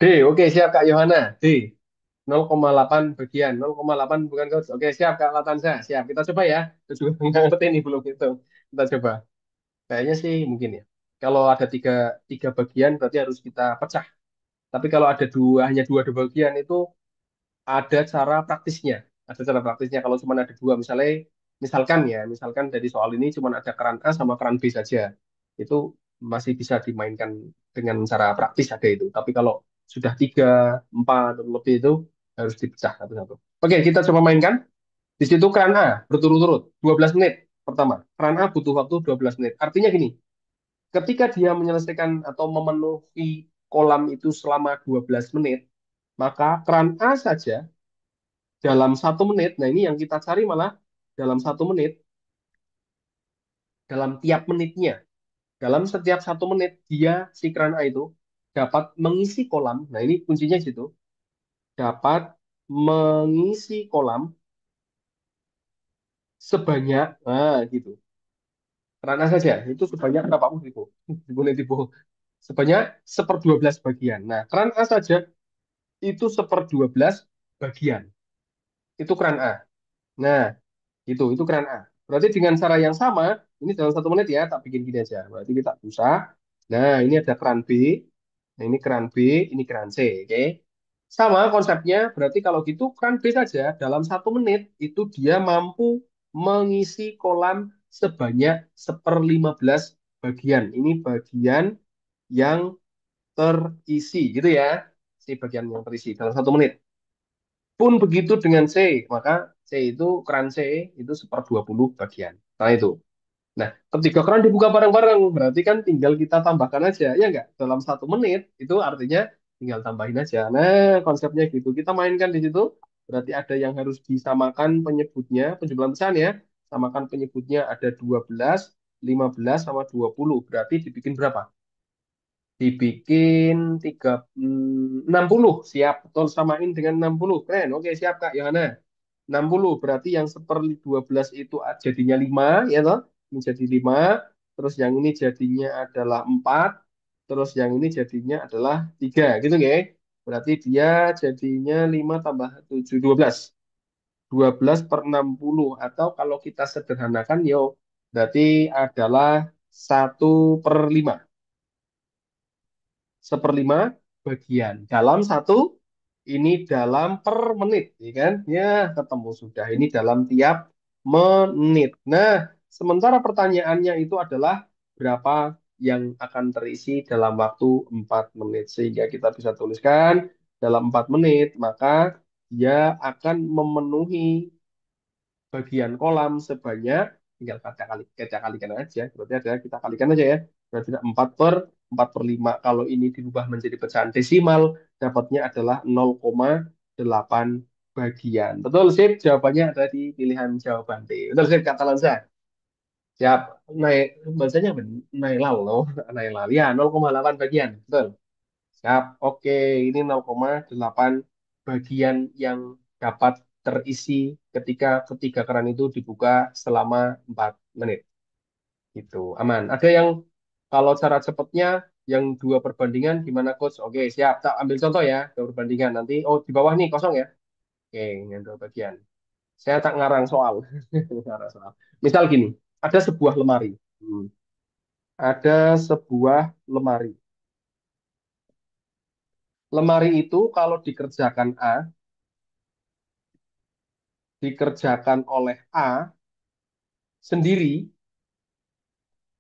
D, oke siap Kak Yohana. D, 0,8 bagian. 0,8 bukan coach. Oke siap Kak Latansa. Siap. Kita coba ya. Kita juga nggak ngerti ini belum itu. Kita coba. Kayaknya sih mungkin ya. Kalau ada tiga bagian berarti harus kita pecah. Tapi kalau ada dua, hanya dua bagian itu ada cara praktisnya. Ada cara praktisnya kalau cuma ada dua, misalkan ya, misalkan dari soal ini cuma ada keran A sama keran B saja, itu masih bisa dimainkan dengan cara praktis ada itu. Tapi kalau sudah tiga, empat atau lebih itu harus dipecah satu-satu. Oke, kita coba mainkan. Di situ keran A berturut-turut 12 menit pertama. Keran A butuh waktu 12 menit. Artinya gini, ketika dia menyelesaikan atau memenuhi kolam itu selama 12 menit, maka keran A saja dalam 1 menit, nah ini yang kita cari malah dalam 1 menit, dalam tiap menitnya, dalam setiap 1 menit, dia si keran A itu dapat mengisi kolam, nah ini kuncinya di situ, dapat mengisi kolam sebanyak, nah gitu, keran A saja, itu sebanyak berapa pun itu, itu sebanyak 1/12 bagian. Nah, keran A saja itu 1/12 bagian, itu keran A. Nah, itu keran A. Berarti dengan cara yang sama, ini dalam 1 menit ya, tak bikin gini aja. Berarti kita busa. Nah, ini ada keran B. Nah, ini keran B, ini keran C, oke. Sama konsepnya, berarti kalau gitu keran B saja dalam 1 menit itu dia mampu mengisi kolam sebanyak 1/15 bagian. Ini bagian yang terisi, gitu ya. Si bagian yang terisi dalam 1 menit. Pun begitu dengan C, maka C itu keran C itu 1/20 bagian. Nah itu. Nah, ketika keran dibuka bareng-bareng, berarti kan tinggal kita tambahkan aja, ya enggak? Dalam 1 menit, itu artinya tinggal tambahin aja. Nah, konsepnya gitu. Kita mainkan di situ, berarti ada yang harus disamakan penyebutnya, penjumlahan pecahan ya. Samakan penyebutnya ada 12, 15, sama 20. Berarti dibikin berapa? Dibikin 60. Siap, betul. Samain dengan 60. Keren, oke siap Kak Yohana. 60 berarti yang 1/12 itu jadinya 5 ya toh, menjadi 5. Terus yang ini jadinya adalah 4. Terus yang ini jadinya adalah 3 gitu ya. Berarti dia jadinya 5 tambah 7 12. 12/60 atau kalau kita sederhanakan yo berarti adalah 1/5. 1/5 bagian dalam ini dalam per menit, ya kan? Ya, ketemu sudah. Ini dalam tiap menit. Nah, sementara pertanyaannya itu adalah berapa yang akan terisi dalam waktu 4 menit. Sehingga kita bisa tuliskan dalam 4 menit, maka dia akan memenuhi bagian kolam sebanyak, tinggal kita kalikan aja, berarti ada kita kalikan aja ya, berarti ada 4/5. Kalau ini dirubah menjadi pecahan desimal, dapatnya adalah 0,8 bagian. Betul sip, jawabannya ada di pilihan jawaban D. Betul sip kata Lanza. Siap. Naik bahasanya apa? Nailal loh. Nailal ya, 0,8 bagian, betul. Siap. Oke, ini 0,8 bagian yang dapat terisi ketika ketiga keran itu dibuka selama 4 menit. Itu aman. Ada yang kalau cara cepatnya yang 2 perbandingan gimana coach? Oke, siap. Tak ambil contoh ya, 2 perbandingan. Nanti oh di bawah nih kosong ya. Oke, yang 2 bagian. Saya tak ngarang soal. Ngarang soal. Misal gini, ada sebuah lemari. Ada sebuah lemari. Lemari itu kalau dikerjakan dikerjakan oleh A sendiri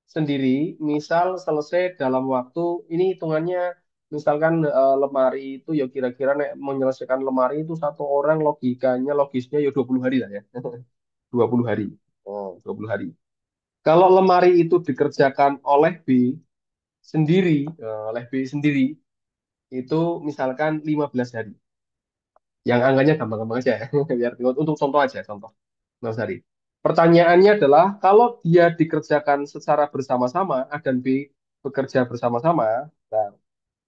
sendiri, misal selesai dalam waktu ini hitungannya, misalkan lemari itu ya kira-kira menyelesaikan lemari itu satu orang logikanya logisnya ya 20 hari lah ya. 20 hari. Oh, 20 hari. Kalau lemari itu dikerjakan oleh B sendiri, oleh B sendiri itu misalkan 15 hari. Yang angkanya gampang-gampang aja ya. Biar untuk contoh aja, contoh. Mas Hari. Pertanyaannya adalah kalau dia dikerjakan secara bersama-sama, A dan B bekerja bersama-sama, nah,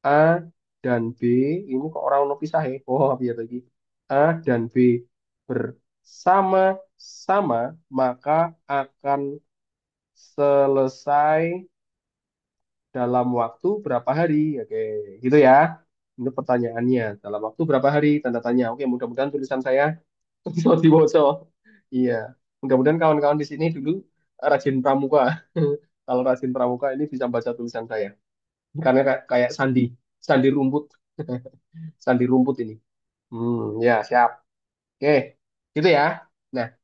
A dan B ini kok orang mau pisah ya? Oh, biar lagi. A dan B bersama-sama maka akan selesai dalam waktu berapa hari? Oke, gitu ya. Ini pertanyaannya. Dalam waktu berapa hari? Tanda tanya. Oke, mudah-mudahan tulisan saya bisa dibaca. Iya. Mudah-mudahan kawan-kawan di sini dulu rajin pramuka. Kalau rajin pramuka ini bisa baca tulisan saya. Karena kayak sandi, sandi rumput, sandi rumput ini. Ya siap. Oke, gitu ya. Nah,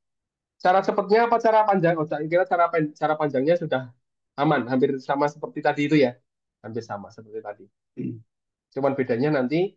cara cepatnya apa cara panjang? Oh, saya kira cara panjangnya sudah aman, hampir sama seperti tadi itu ya. Hampir sama seperti tadi. Cuman bedanya nanti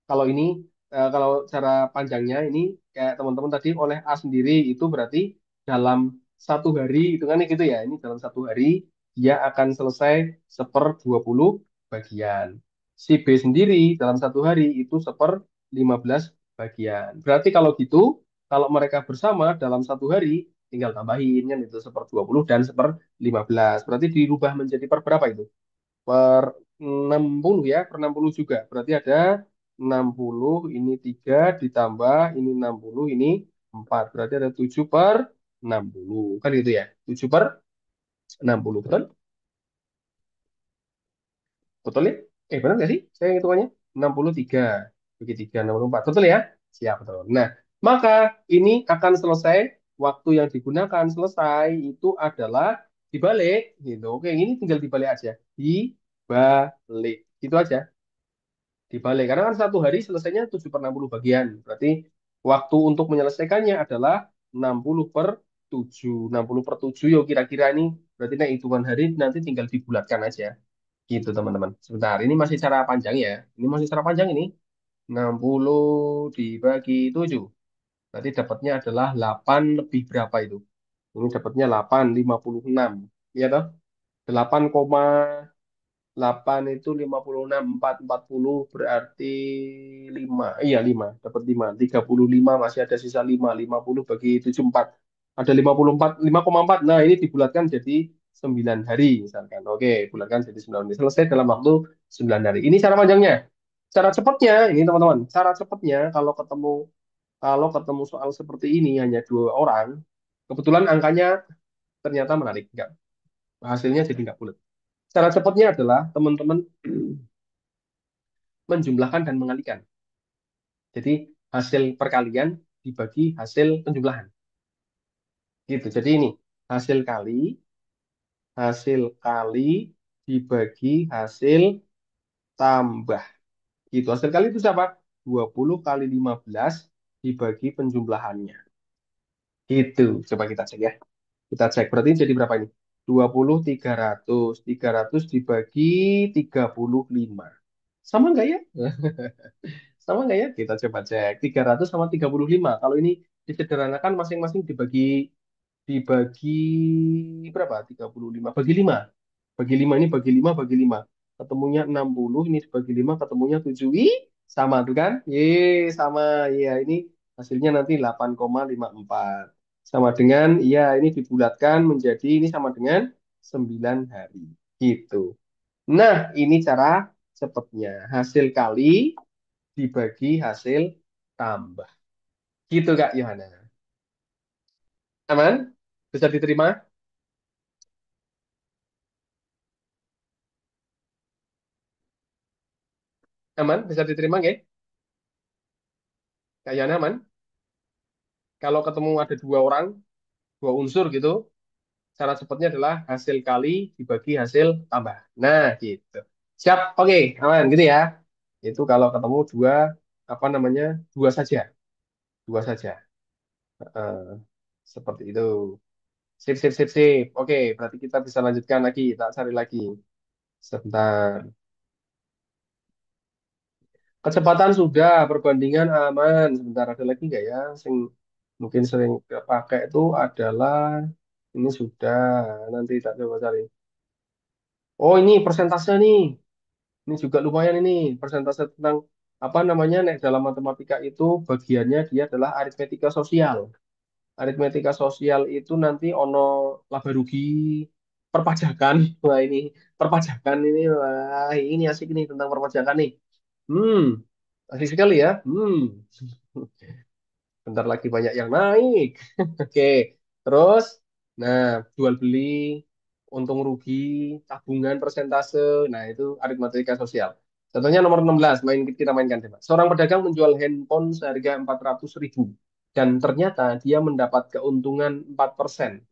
kalau ini, kalau cara panjangnya ini kayak teman-teman tadi oleh A sendiri itu berarti dalam 1 hari, hitungannya gitu ya. Ini dalam 1 hari dia akan selesai 1/20 bagian. Si B sendiri dalam 1 hari itu 1/15 bagian. Berarti kalau gitu, kalau mereka bersama dalam 1 hari tinggal tambahin kan itu 1/20 dan 1/15. Berarti dirubah menjadi per berapa itu? Per 60 ya, per 60 juga. Berarti ada 60 ini 3 ditambah ini 60 ini 4. Berarti ada 7/60. Kan gitu ya. 7/60. Betul? Betul ya? Benar nggak sih? Saya hitungannya 63. Bagi 3, 64. Betul ya? Siap, betul. Nah, maka ini akan selesai, waktu yang digunakan selesai itu adalah dibalik gitu. Oke, ini tinggal dibalik aja. Dibalik. Gitu aja, dibalik. Karena kan satu hari selesainya 7/60 bagian. Berarti waktu untuk menyelesaikannya adalah 60/7. 60/7 yo kira-kira ini berarti nah hitungan hari nanti tinggal dibulatkan aja. Gitu teman-teman. Sebentar, ini masih cara panjang ya. Ini masih cara panjang ini. 60 dibagi 7. Berarti dapatnya adalah 8 lebih berapa itu? Ini dapatnya 8,56. Iya toh? 8,8 itu 56, 440 berarti 5. Iya 5, dapat 5. 35 masih ada sisa 5. 50 bagi 74. Ada 54, 5,4. Nah, ini dibulatkan jadi 9 hari misalkan. Oke, bulatkan jadi 9 hari. Selesai dalam waktu 9 hari. Ini cara panjangnya. Cara cepatnya, ini teman-teman. Cara cepatnya kalau ketemu soal seperti ini hanya dua orang, kebetulan angkanya ternyata menarik. Enggak, hasilnya jadi nggak bulat. Cara cepatnya adalah teman-teman menjumlahkan dan mengalikan. Jadi hasil perkalian dibagi hasil penjumlahan. Gitu. Jadi ini hasil kali dibagi hasil tambah. Gitu. Hasil kali itu siapa? 20 kali 15 dibagi penjumlahannya. Gitu. Coba kita cek ya. Kita cek. Berarti jadi berapa ini? 20, 300. 300 dibagi 35. Sama nggak ya? Sama nggak ya? Kita coba cek. 300 sama 35. Kalau ini disederhanakan masing-masing dibagi berapa? 35. Bagi 5. Bagi 5 ini bagi 5 bagi 5. Ketemunya 60. Ini bagi 5 ketemunya 7. Ih, sama tuh kan? Sama. Iya, ini hasilnya nanti 8,54. Sama dengan, iya ini dibulatkan menjadi, ini sama dengan 9 hari. Gitu. Nah, ini cara cepatnya. Hasil kali dibagi hasil tambah. Gitu Kak Yohana. Aman? Bisa diterima? Aman? Bisa diterima nggak? Kak Yohana aman? Kalau ketemu ada dua orang, dua unsur gitu, cara cepatnya adalah hasil kali dibagi hasil tambah. Nah, gitu. Siap? Oke, aman gitu ya. Itu kalau ketemu dua, apa namanya, dua saja. Dua saja. Eh, seperti itu. Sip, sip, sip, sip. Oke, berarti kita bisa lanjutkan lagi. Tak cari lagi. Sebentar. Kecepatan sudah, perbandingan aman. Sebentar, ada lagi nggak ya? Mungkin sering pakai itu adalah ini sudah. Nanti tak coba cari. Oh, ini persentase nih. Ini juga lumayan ini. Persentase tentang apa namanya? Nek dalam matematika itu bagiannya dia adalah aritmetika sosial. Aritmetika sosial itu nanti ono laba rugi, perpajakan. Wah, ini perpajakan ini. Wah, ini asik nih tentang perpajakan nih. Hmm, asik sekali ya. Bentar lagi banyak yang naik. Oke, terus, nah, jual beli, untung rugi, tabungan persentase, nah itu aritmatika sosial. Contohnya nomor 16, kita mainkan coba. Seorang pedagang menjual handphone seharga 400.000 dan ternyata dia mendapat keuntungan 4%.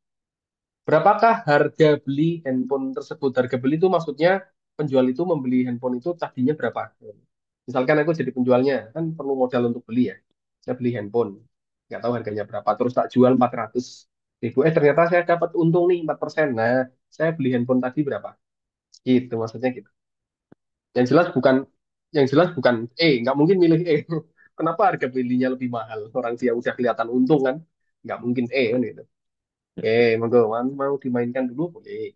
Berapakah harga beli handphone tersebut? Harga beli itu maksudnya penjual itu membeli handphone itu tadinya berapa? Misalkan aku jadi penjualnya, kan perlu modal untuk beli ya. Saya beli handphone, nggak tahu harganya berapa, terus tak jual 400.000. Ternyata saya dapat untung nih 4%. Nah, saya beli handphone tadi berapa? Gitu, maksudnya gitu. Yang jelas bukan, nggak mungkin milih Kenapa harga belinya lebih mahal? Orang dia udah kelihatan untung kan, nggak mungkin kan gitu. Monggo, mau dimainkan dulu boleh.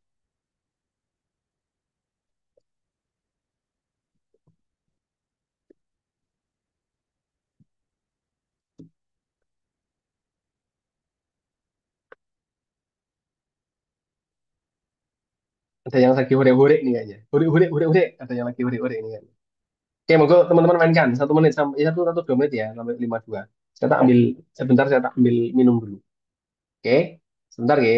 Ada yang lagi hore-hore nih kayaknya. Hore-hore, hore-hore. Ada yang lagi hore-hore ini kan. Monggo teman-teman mainkan 1 menit sampai 1 atau 2 menit ya sampai 52. Saya tak ambil sebentar, saya tak ambil minum dulu. Oke, sebentar ya.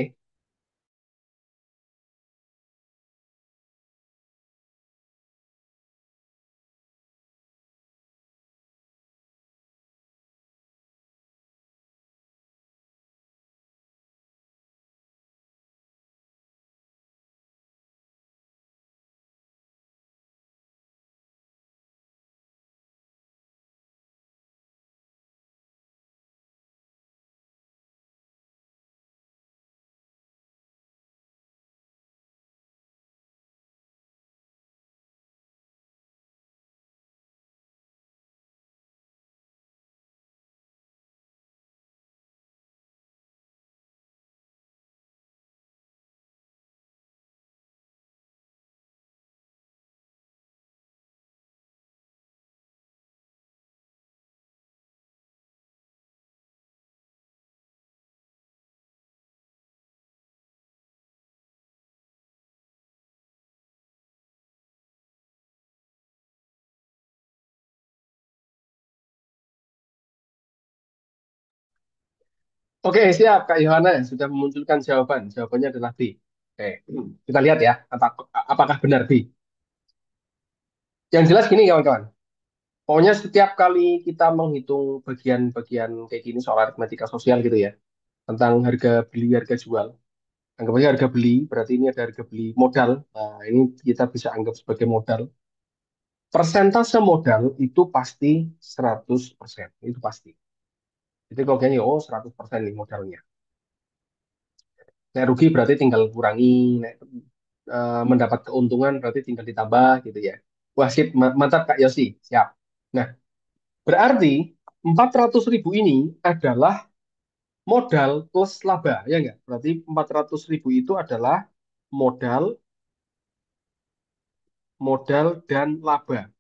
Oke, siap. Kak Yohana sudah memunculkan jawaban. Jawabannya adalah B. Oke, kita lihat ya, apakah benar B. Yang jelas gini, kawan-kawan. Pokoknya setiap kali kita menghitung bagian-bagian kayak gini soal aritmatika sosial gitu ya, tentang harga beli, harga jual. Anggap aja harga beli, berarti ini ada harga beli modal. Nah, ini kita bisa anggap sebagai modal. Persentase modal itu pasti 100%. Itu pasti. Jadi kalau kayaknya, oh 100% nih modalnya. Nek rugi berarti tinggal kurangi. Nek, mendapat keuntungan berarti tinggal ditambah gitu ya. Wah, sip. Mantap Kak Yosi. Siap. Nah, berarti 400.000 ini adalah modal plus laba, ya enggak? Berarti 400.000 itu adalah modal, modal dan laba.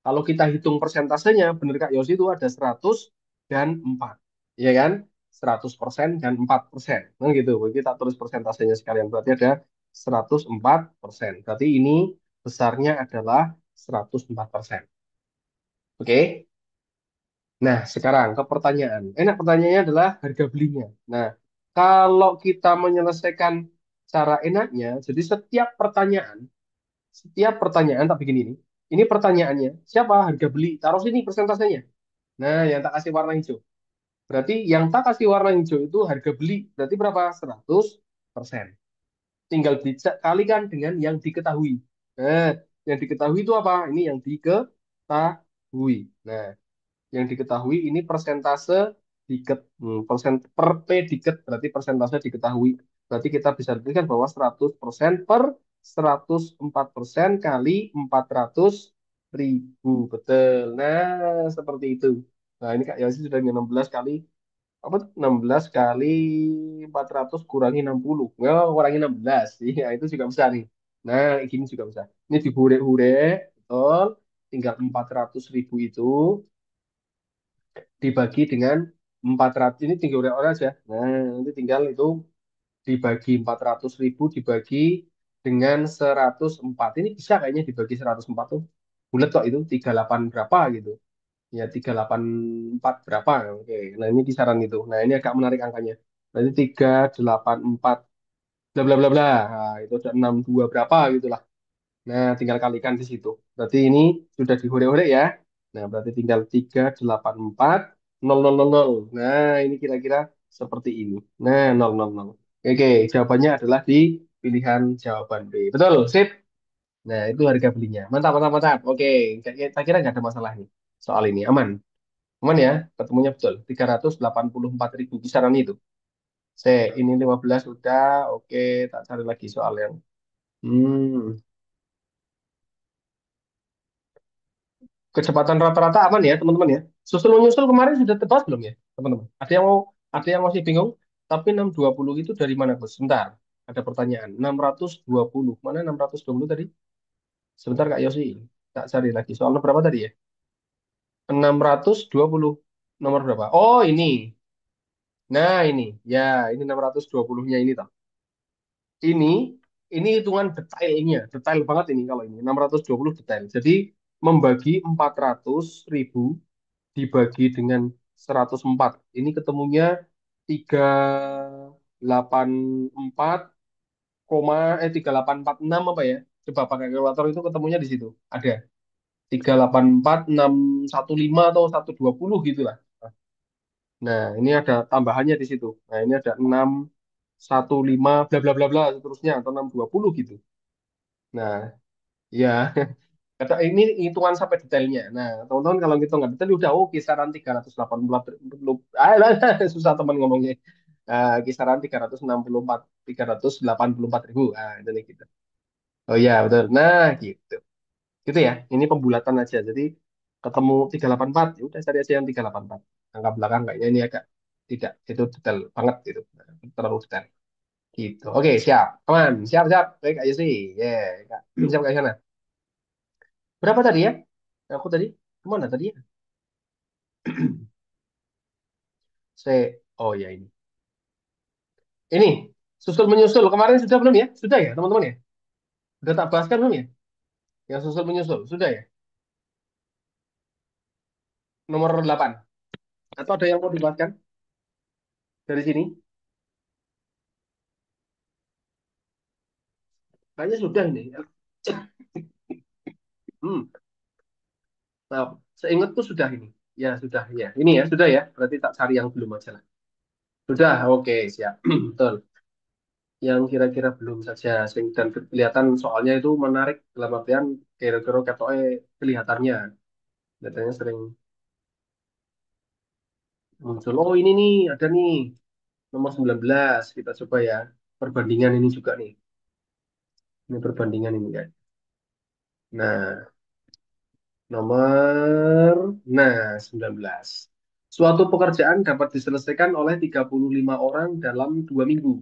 Kalau kita hitung persentasenya, benar Kak Yosi itu ada 100 dan 4. Iya kan? 100% dan 4%. Nah gitu. Kita tulis persentasenya sekalian. Berarti ada 104%. Berarti ini besarnya adalah 104%. Oke? Nah, sekarang ke pertanyaan. Enak, pertanyaannya adalah harga belinya. Nah, kalau kita menyelesaikan cara enaknya, jadi setiap pertanyaan tak begini nih. Ini pertanyaannya, siapa harga beli? Taruh sini persentasenya. Nah, yang tak kasih warna hijau. Berarti yang tak kasih warna hijau itu harga beli. Berarti berapa? 100%. Tinggal dikalikan dengan yang diketahui. Nah, yang diketahui itu apa? Ini yang diketahui. Nah, yang diketahui ini persentase per P diket berarti persentase diketahui. Berarti kita bisa berikan bahwa 100% per 104% kali 400.000. Betul. Nah, seperti itu. Nah, ini Kak Yosi sudah 16 kali, apa tuh? 16 kali 400 kurangi 60. Oh, kurangi 16. Iya, itu juga bisa nih. Nah, ini juga bisa. Ini dihure-hure, betul. Tinggal 400.000 itu dibagi dengan 400, ini tinggal orang aja. Nah, nanti tinggal itu dibagi 400.000 dibagi dengan 104. Ini bisa kayaknya dibagi 104 tuh. Bulat kok itu 38 berapa gitu. Ya 384 berapa. Oke. Nah, ini kisaran itu. Nah, ini agak menarik angkanya. Berarti 384 bla bla bla bla. Nah, itu ada 62 berapa gitu. Nah, tinggal kalikan di situ. Berarti ini sudah dihore-hore ya. Nah, berarti tinggal 384 0,000. Nah, ini kira-kira seperti ini. Nah, 0,00. Oke, jawabannya adalah di pilihan jawaban B. Betul, sip. Nah, itu harga belinya. Mantap, mantap, mantap. Oke, saya kira nggak ada masalah nih soal ini. Aman. Aman ya, ketemunya betul. 384.000 kisaran itu. Ini 15 sudah. Oke, tak cari lagi soal yang. Hmm. Kecepatan rata-rata aman ya teman-teman ya. Susul menyusul kemarin sudah tebas belum ya teman-teman? Ada yang masih bingung. Tapi 620 itu dari mana Gus? Sebentar. Ada pertanyaan. 620. Mana 620 tadi? Sebentar Kak Yosi. Tak cari lagi. Soalnya berapa tadi ya? 620. Nomor berapa? Oh ini. Nah ini. Ya ini 620-nya ini toh. Ini ini hitungan detailnya. Detail banget ini kalau ini. 620 detail. Jadi membagi 400.000 dibagi dengan 104. Ini ketemunya 384, 3846 apa ya? Coba pakai kalkulator itu ketemunya di situ. Ada 384,615 atau 120 gitu lah. Nah, ini ada tambahannya di situ. Nah, ini ada 615 bla bla bla bla seterusnya atau 620 gitu. Nah, ya. Kata ini hitungan sampai detailnya. Nah, teman-teman kalau kita nggak detail udah oh kisaran 384 susah teman ngomongnya. Kisaran 364 ah itu nih gitu. Oh iya betul. Nah, gitu. Gitu ya. Ini pembulatan aja. Jadi ketemu 384 ya udah cari aja yang 384. Angka belakang kayaknya ini agak tidak itu detail banget gitu. Nah, terlalu detail. Gitu. Oke, siap. Aman. Siap, siap. Baik aja sih. Ya, Kak. Siap kayak sana. Berapa tadi ya? Aku tadi kemana tadi ya? Oh ya ini. Ini susul menyusul kemarin sudah belum ya? Sudah ya teman-teman ya? Sudah tak bahaskan belum ya? Yang susul menyusul sudah ya? Nomor 8. Atau ada yang mau dibahaskan? dari sini? Kayaknya sudah ini. Hmm, nah, seingatku sudah ini. Ya, sudah ya. Ini ya, sudah ya. Berarti tak cari yang belum aja lah. Sudah, oke, siap. Betul. Yang kira-kira belum saja. Dan kelihatan soalnya itu menarik dalam artian kira-kira ketoknya kelihatannya. Kelihatannya sering muncul. Oh, ini nih, ada nih. Nomor 19. Kita coba ya. Perbandingan ini juga nih. Ini perbandingan ini ya. Nah, nomor nah 19. Suatu pekerjaan dapat diselesaikan oleh 35 orang dalam 2 minggu.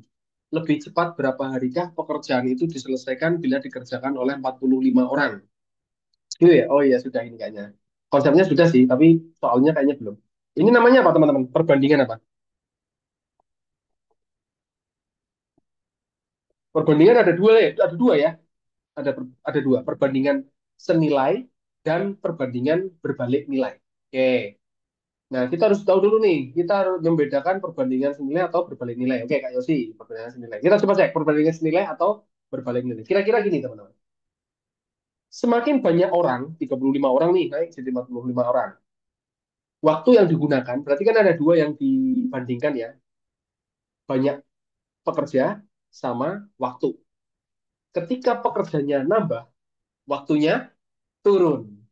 Lebih cepat berapa harikah pekerjaan itu diselesaikan bila dikerjakan oleh 45 orang? Gitu ya? Oh iya, sudah ini kayaknya. Konsepnya sudah sih, tapi soalnya kayaknya belum. Ini namanya apa teman-teman? Perbandingan apa? Perbandingan ada dua ya? Ada dua ya? Ada dua. Perbandingan senilai dan perbandingan berbalik nilai. Oke. Nah, kita harus tahu dulu nih, kita harus membedakan perbandingan senilai atau berbalik nilai. Oke, Kak Yosi, perbandingan senilai. Kita coba cek perbandingan senilai atau berbalik nilai. Kira-kira gini, teman-teman. Semakin banyak orang, 35 orang nih, naik jadi 45 orang. Waktu yang digunakan, berarti kan ada dua yang dibandingkan ya. Banyak pekerja sama waktu. Ketika pekerjanya nambah, waktunya turun.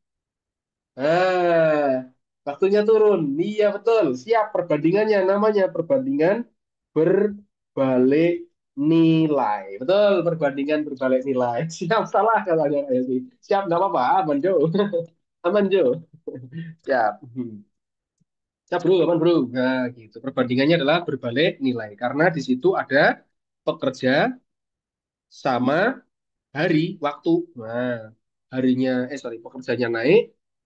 Ah, waktunya turun. Iya betul. Siap perbandingannya namanya perbandingan berbalik nilai. Betul, perbandingan berbalik nilai. Siap salah kalau ada kayak sih. Siap nggak apa-apa, aman Jo. Aman Jo. Siap. Siap bro, aman bro. Nah, gitu. Perbandingannya adalah berbalik nilai karena di situ ada pekerja sama hari, waktu. Nah, harinya, sorry, pekerjaannya naik,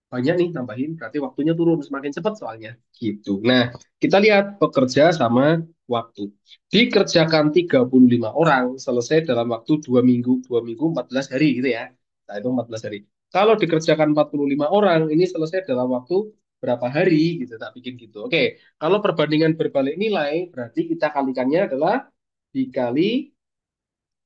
banyak nih tambahin, berarti waktunya turun semakin cepat soalnya. Gitu. Nah, kita lihat pekerja sama waktu. Dikerjakan 35 orang, selesai dalam waktu 2 minggu, 2 minggu 14 hari gitu ya. Nah, itu 14 hari. Kalau dikerjakan 45 orang, ini selesai dalam waktu berapa hari gitu, tak bikin gitu. Oke, kalau perbandingan berbalik nilai, berarti kita kalikannya adalah dikali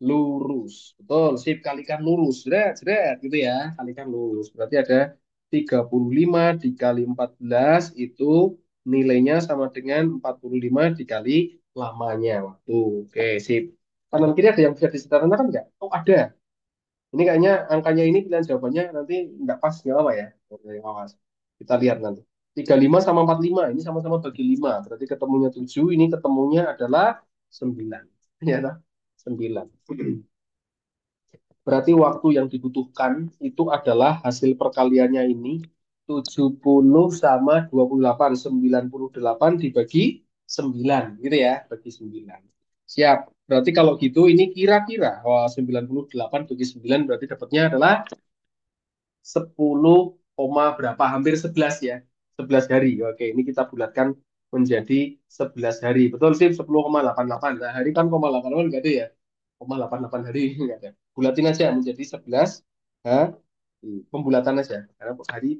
lurus. Betul, sip kalikan lurus. Jret, jret, gitu ya. Kalikan lurus. Berarti ada 35 dikali 14 itu nilainya sama dengan 45 dikali lamanya waktu. Oke, sip. Kanan kiri ada yang bisa disederhanakan nggak? Oh, ada. Ini kayaknya angkanya ini pilihan jawabannya nanti nggak pas, nggak apa ya. Oke, awas. Kita lihat nanti. 35 sama 45, ini sama-sama bagi 5. Berarti ketemunya 7, ini ketemunya adalah 9. Ya, toh? 9. Berarti waktu yang dibutuhkan itu adalah hasil perkaliannya ini 70 sama 28. 98 dibagi 9. Gitu ya, bagi 9. Siap. Berarti kalau gitu ini kira-kira wah, 98 bagi 9 berarti dapatnya adalah 10, berapa? Hampir 11 ya. 11 hari. Oke, ini kita bulatkan menjadi 11 hari. Betul sih 10,88. Nah, hari kan 0,88 enggak ada ya. 0,88 hari enggak ada. Bulatin aja menjadi 11 hari. Pembulatan aja. Karena hari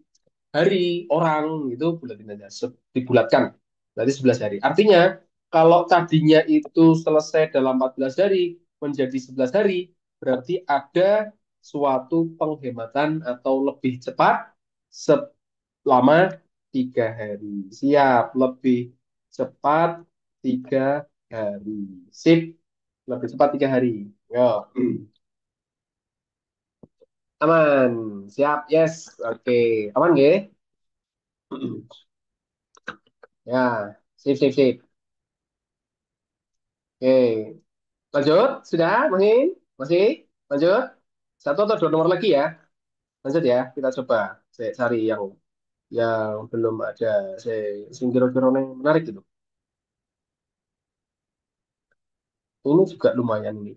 hari orang itu bulatin aja. Dibulatkan. Berarti 11 hari. Artinya kalau tadinya itu selesai dalam 14 hari menjadi 11 hari, berarti ada suatu penghematan atau lebih cepat selama 3 hari. Siap, lebih cepat 3 hari. Sip, lebih cepat 3 hari. Yo, aman. Siap, yes. Oke, aman nggih? Ya, sip, sip, sip. Oke, lanjut. Sudah, masih? Masih? Lanjut? Satu atau dua nomor lagi ya? Lanjut ya, kita coba. Saya cari yang belum ada saya kira-kira yang menarik gitu. Ini juga lumayan ini.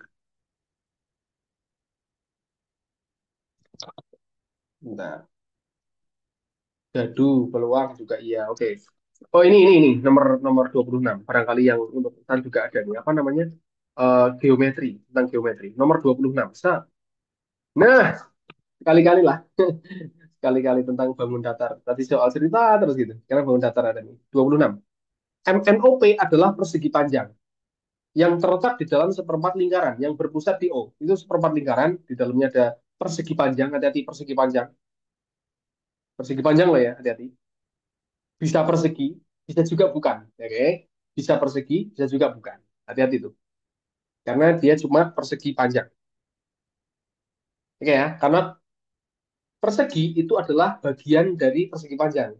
Bentar. Dadu, peluang juga iya. Oke. Oh ini nomor nomor 26. Barangkali yang untuk kan juga ada nih. Apa namanya? Geometri, tentang geometri. Nomor 26. Nah, sekali-kali lah. Sekali-kali tentang bangun datar. Tadi soal cerita terus gitu. Sekarang bangun datar ada nih. 26. MNOP adalah persegi panjang yang terletak di dalam seperempat lingkaran yang berpusat di O. Itu seperempat lingkaran, di dalamnya ada persegi panjang, hati-hati persegi panjang. Persegi panjang loh ya, hati-hati. Bisa persegi, bisa juga bukan. Oke, bisa persegi, bisa juga bukan. Hati-hati tuh. Karena dia cuma persegi panjang. Oke ya, karena persegi itu adalah bagian dari persegi panjang.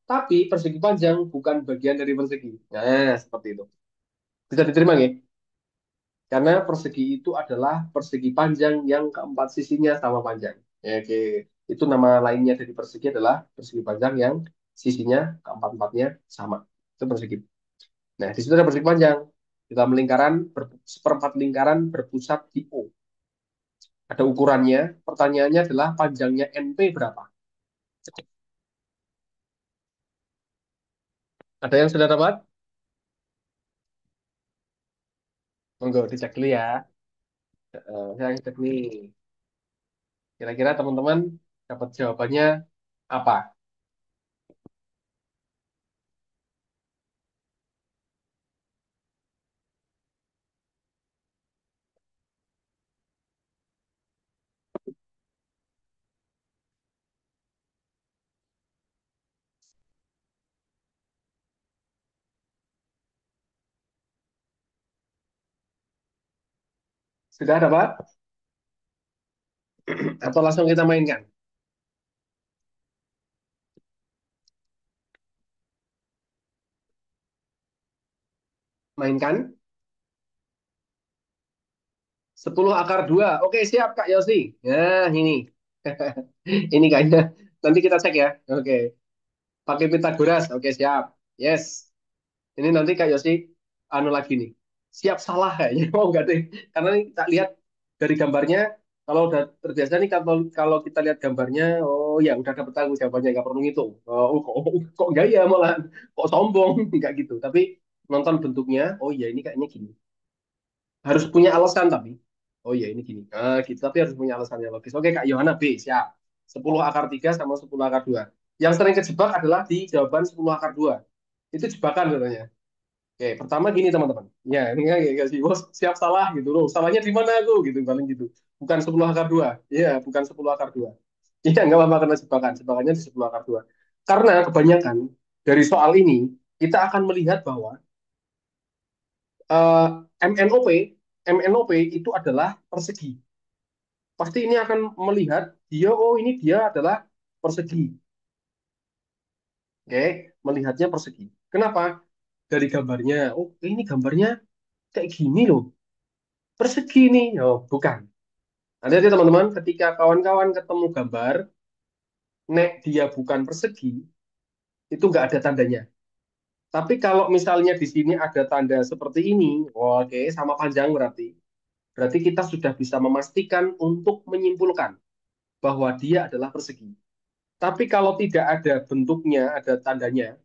Tapi persegi panjang bukan bagian dari persegi. Nah, seperti itu. Bisa diterima nggak? Karena persegi itu adalah persegi panjang yang keempat sisinya sama panjang. Ya, oke, itu nama lainnya dari persegi adalah persegi panjang yang sisinya keempat-empatnya sama. Itu persegi. Nah, di situ ada persegi panjang. Dalam lingkaran, seperempat lingkaran berpusat di O. Ada ukurannya. Pertanyaannya adalah panjangnya NP berapa? Ada yang sudah dapat? Monggo dicek dulu ya. Saya cek nih. Kira-kira teman-teman dapat jawabannya apa? Sudah dapat? Atau langsung kita mainkan? Mainkan 10 akar 2. Oke, siap Kak Yosi. Nah, ini. Ini kayaknya. Nanti kita cek ya. Oke. Pakai Pitagoras. Oke, siap. Yes. Ini nanti Kak Yosi anu lagi nih. Siap salah kayaknya. Oh, enggak deh. Karena ini tak lihat dari gambarnya. Kalau udah terbiasa nih, kalau kita lihat gambarnya, oh ya udah dapet tahu jawabannya, nggak perlu ngitung. Oh, kok enggak ya malah, kok sombong, nggak gitu. Tapi nonton bentuknya, oh ya ini kayaknya gini. Harus punya alasan tapi. Oh iya ini gini. Gitu. Tapi harus punya alasan yang logis. Oke Kak Yohana B, siap. 10 akar 3 sama 10 akar 2. Yang sering kejebak adalah di jawaban 10 akar 2. Itu jebakan katanya. Oke, pertama gini teman-teman. Ya, ini kan kayak sih. Bos, siap salah gitu loh. Salahnya di mana aku gitu paling gitu. Bukan 10 akar 2. Iya, bukan 10 akar 2. Iya, nggak apa-apa karena jebakan. Jebakannya di 10 akar 2. Karena kebanyakan dari soal ini kita akan melihat bahwa eh, MNOP MNOP itu adalah persegi. Pasti ini akan melihat dia, oh ini dia adalah persegi. Oke, melihatnya persegi. Kenapa? Dari gambarnya. Oh, ini gambarnya kayak gini loh. Persegi nih. Oh, bukan. Hati-hati teman-teman, ketika kawan-kawan ketemu gambar, nek dia bukan persegi, itu nggak ada tandanya. Tapi kalau misalnya di sini ada tanda seperti ini, oh, oke, sama panjang berarti. Berarti kita sudah bisa memastikan untuk menyimpulkan bahwa dia adalah persegi. Tapi kalau tidak ada bentuknya, ada tandanya,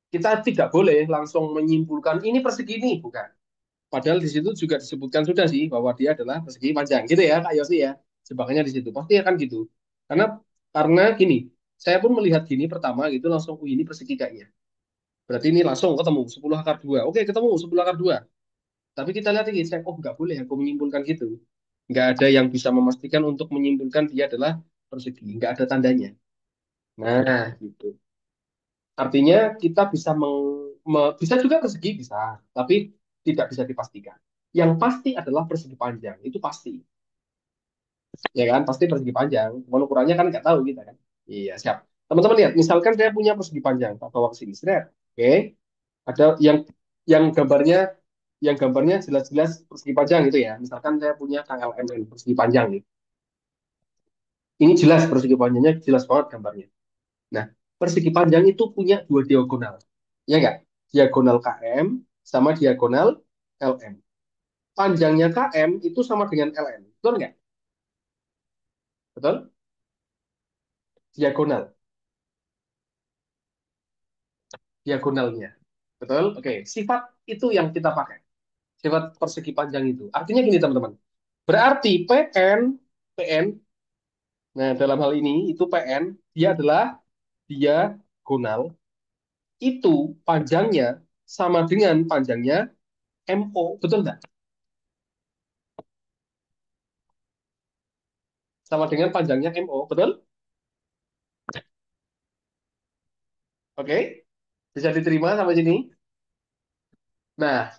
kita tidak boleh langsung menyimpulkan ini persegi ini, bukan. Padahal di situ juga disebutkan sudah sih bahwa dia adalah persegi panjang, gitu ya Kak Yosi ya. Jebakannya di situ pasti akan gitu. Karena karena gini, saya pun melihat gini pertama gitu langsung, oh ini persegi kayaknya. Berarti ini langsung ketemu 10 akar 2. Oke, ketemu 10 akar 2. Tapi kita lihat ini, saya, oh nggak boleh aku menyimpulkan gitu. Nggak ada yang bisa memastikan untuk menyimpulkan dia adalah persegi. Nggak ada tandanya. Nah, gitu. Artinya kita bisa bisa juga persegi bisa, tapi tidak bisa dipastikan. Yang pasti adalah persegi panjang, itu pasti. Ya kan, pasti persegi panjang. Cuman ukurannya kan nggak tahu kita kan. Iya, siap. Teman-teman lihat, misalkan saya punya persegi panjang, tak bawa ke sini. Seret. Oke, ada yang gambarnya jelas-jelas persegi panjang gitu ya. Misalkan saya punya KLMN persegi panjang nih. Ini jelas persegi panjangnya jelas banget gambarnya. Nah, persegi panjang itu punya dua diagonal. Ya enggak? Diagonal KM sama diagonal LM. Panjangnya KM itu sama dengan LM. Betul enggak? Betul? Diagonal. Diagonalnya. Betul? Oke. Sifat itu yang kita pakai. Sifat persegi panjang itu. Artinya gini teman-teman. Berarti PN, nah dalam hal ini itu PN, dia adalah diagonal, itu panjangnya sama dengan panjangnya MO. Betul nggak? Sama dengan panjangnya MO. Betul? Oke? Bisa diterima sampai sini? Nah,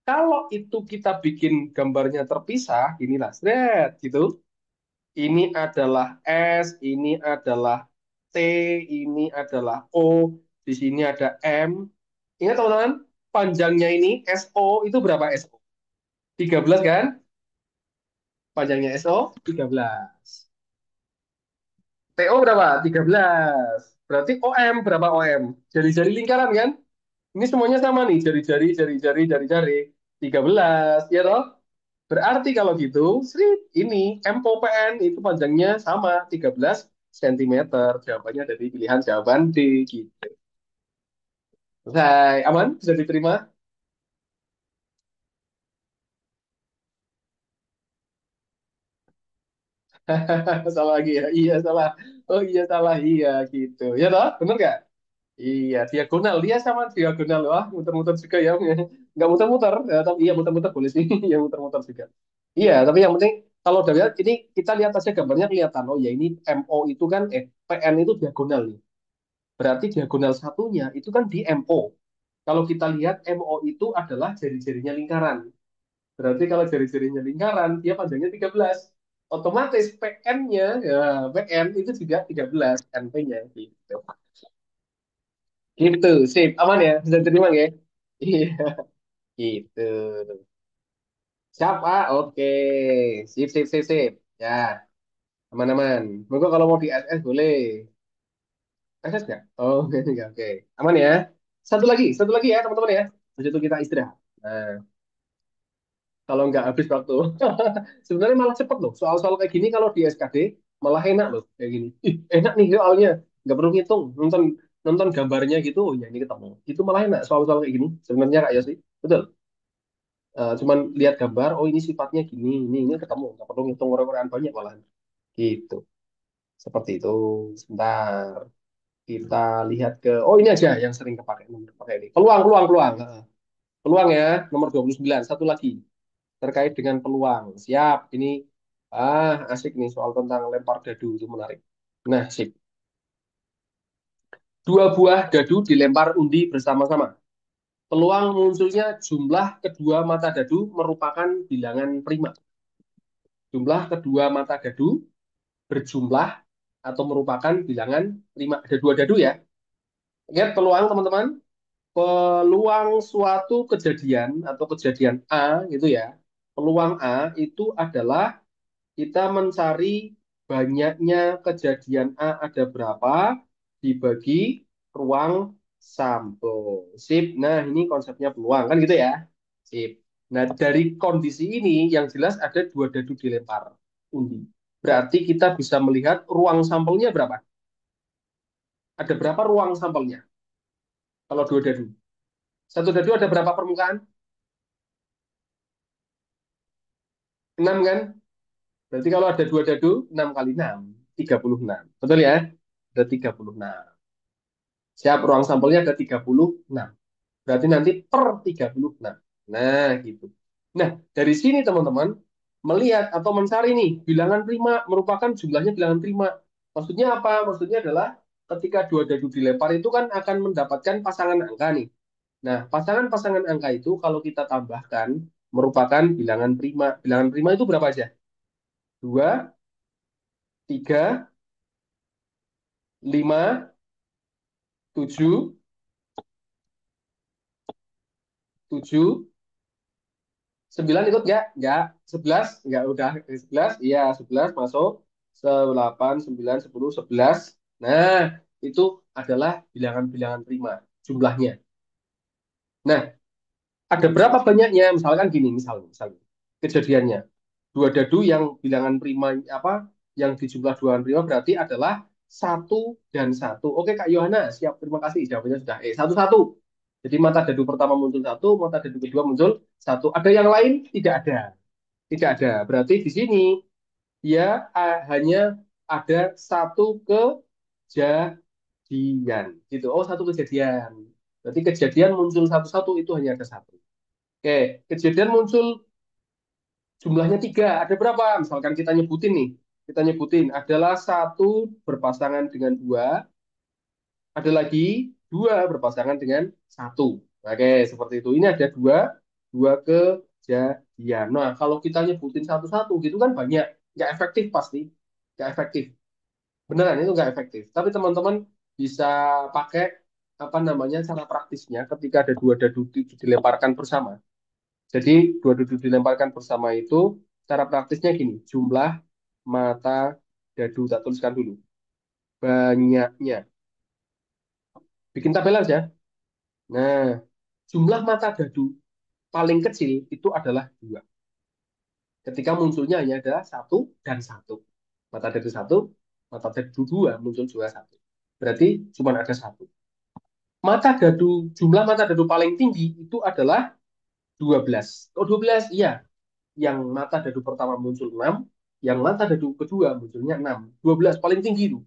kalau itu kita bikin gambarnya terpisah, inilah, seret, gitu. Ini adalah S, ini adalah T, ini adalah O, di sini ada M. Ingat teman-teman, panjangnya ini SO itu berapa SO? 13 kan? Panjangnya SO 13. TO berapa? 13. Berarti OM berapa OM? Jari-jari lingkaran kan? Ini semuanya sama nih, jari-jari, jari-jari, jari-jari. 13, ya toh? Berarti kalau gitu, ini MOPN itu panjangnya sama 13 cm. Jawabannya dari pilihan jawaban D gitu. Selesai, aman? Bisa diterima? Salah lagi ya? Iya, salah. Oh iya, salah. Iya, gitu. Ya toh? Bener nggak? Iya, diagonal. Dia sama diagonal. Wah, muter-muter juga ya. Nggak muter-muter. Ya, tapi iya, muter-muter boleh sih. Ya, muter-muter juga. Iya, tapi yang penting kalau udah lihat, ini kita lihat aja gambarnya kelihatan. Oh ya, ini MO itu kan, PN itu diagonal nih. Berarti diagonal satunya itu kan di MO. Kalau kita lihat MO itu adalah jari-jarinya lingkaran. Berarti kalau jari-jarinya lingkaran, dia panjangnya 13. Otomatis PN-nya, ya, PN itu juga 13, NP-nya. Gitu. Gitu, sip. Aman ya? Bisa terima ya? Iya, gitu. Siap, Pak? Oke. Sip, sip, sip, sip. Ya, aman-aman. Monggo kalau mau di SS boleh. SS nggak? Oh, enggak, oke. Aman ya? Satu lagi ya, teman-teman ya. Habis itu kita istirahat. Nah, kalau nggak habis waktu. Sebenarnya malah cepet loh. Soal-soal kayak gini kalau di SKD malah enak loh kayak gini. Ih, enak nih soalnya. Nggak perlu ngitung. Nonton nonton gambarnya gitu, oh ya ini ketemu. Itu malah enak soal-soal kayak gini. Sebenarnya Kak Yosi. Betul. Cuman lihat gambar, oh ini sifatnya gini, ini ketemu. Nggak perlu ngitung orang-orang banyak malah. Gitu. Seperti itu. Sebentar. Kita lihat ke, oh ini aja yang sering kepakai. Nomor kepakai ini. Peluang, peluang, peluang. Peluang ya, nomor 29. Satu lagi. Terkait dengan peluang. Siap, ini asik nih soal tentang lempar dadu itu menarik. Nah, sip. Dua buah dadu dilempar undi bersama-sama. Peluang munculnya jumlah kedua mata dadu merupakan bilangan prima. Jumlah kedua mata dadu berjumlah atau merupakan bilangan prima. Ada dua dadu ya. Ingat peluang teman-teman. Peluang suatu kejadian atau kejadian A gitu ya. Peluang A itu adalah kita mencari banyaknya kejadian A ada berapa dibagi ruang sampel. Sip. Nah, ini konsepnya peluang kan gitu ya. Sip. Nah, dari kondisi ini yang jelas ada dua dadu dilempar undi. Berarti kita bisa melihat ruang sampelnya berapa? Ada berapa ruang sampelnya? Kalau dua dadu. Satu dadu ada berapa permukaan? 6 kan? Berarti kalau ada dua dadu, 6 kali 6, 36. Betul ya? Ada 36. Siap, ruang sampelnya ada 36. Berarti nanti per 36. Nah, gitu. Nah, dari sini teman-teman, melihat atau mencari nih, bilangan prima merupakan jumlahnya bilangan prima. Maksudnya apa? Maksudnya adalah ketika dua dadu dilempar itu kan akan mendapatkan pasangan angka nih. Nah, pasangan-pasangan angka itu kalau kita tambahkan merupakan bilangan prima. Bilangan prima itu berapa aja? 2, 3, 5, 7, 7, 9 ikut nggak? Nggak. 11? Nggak udah. 11? Iya, 11 masuk. 8, 9, 10, 11. Nah, itu adalah bilangan-bilangan prima jumlahnya. Nah, ada berapa banyaknya? Misalkan gini, misalnya kejadiannya. Dua dadu yang bilangan prima apa? Yang di jumlah dua prima berarti adalah satu dan satu. Oke, Kak Yohana, siap. Terima kasih. Jawabannya sudah. Satu-satu. Jadi mata dadu pertama muncul satu, mata dadu kedua muncul satu. Ada yang lain? Tidak ada. Tidak ada. Berarti di sini dia hanya ada satu kejadian. Gitu. Oh, satu kejadian. Berarti kejadian muncul satu-satu itu hanya ada satu. Oke, kejadian muncul jumlahnya tiga. Ada berapa? Misalkan kita nyebutin nih. Kita nyebutin adalah satu berpasangan dengan dua, ada lagi dua berpasangan dengan satu. Oke, seperti itu. Ini ada dua kejadian. Nah, kalau kita nyebutin satu-satu gitu kan banyak. Nggak efektif pasti. Nggak efektif. Beneran itu nggak efektif. Tapi teman-teman bisa pakai apa namanya cara praktisnya ketika ada dua dadu dilemparkan bersama. Jadi dua dadu dilemparkan bersama itu cara praktisnya gini. Jumlah mata dadu tak tuliskan dulu. Banyaknya. Bikin tabel aja. Nah, jumlah mata dadu paling kecil itu adalah dua. Ketika munculnya hanya ada satu dan satu. Mata dadu satu, mata dadu dua muncul juga satu. Berarti cuma ada satu. Mata dadu, jumlah mata dadu paling tinggi itu adalah 12. Oh 12, iya. Yang mata dadu pertama muncul 6, yang mata dadu kedua munculnya 6. 12 paling tinggi itu.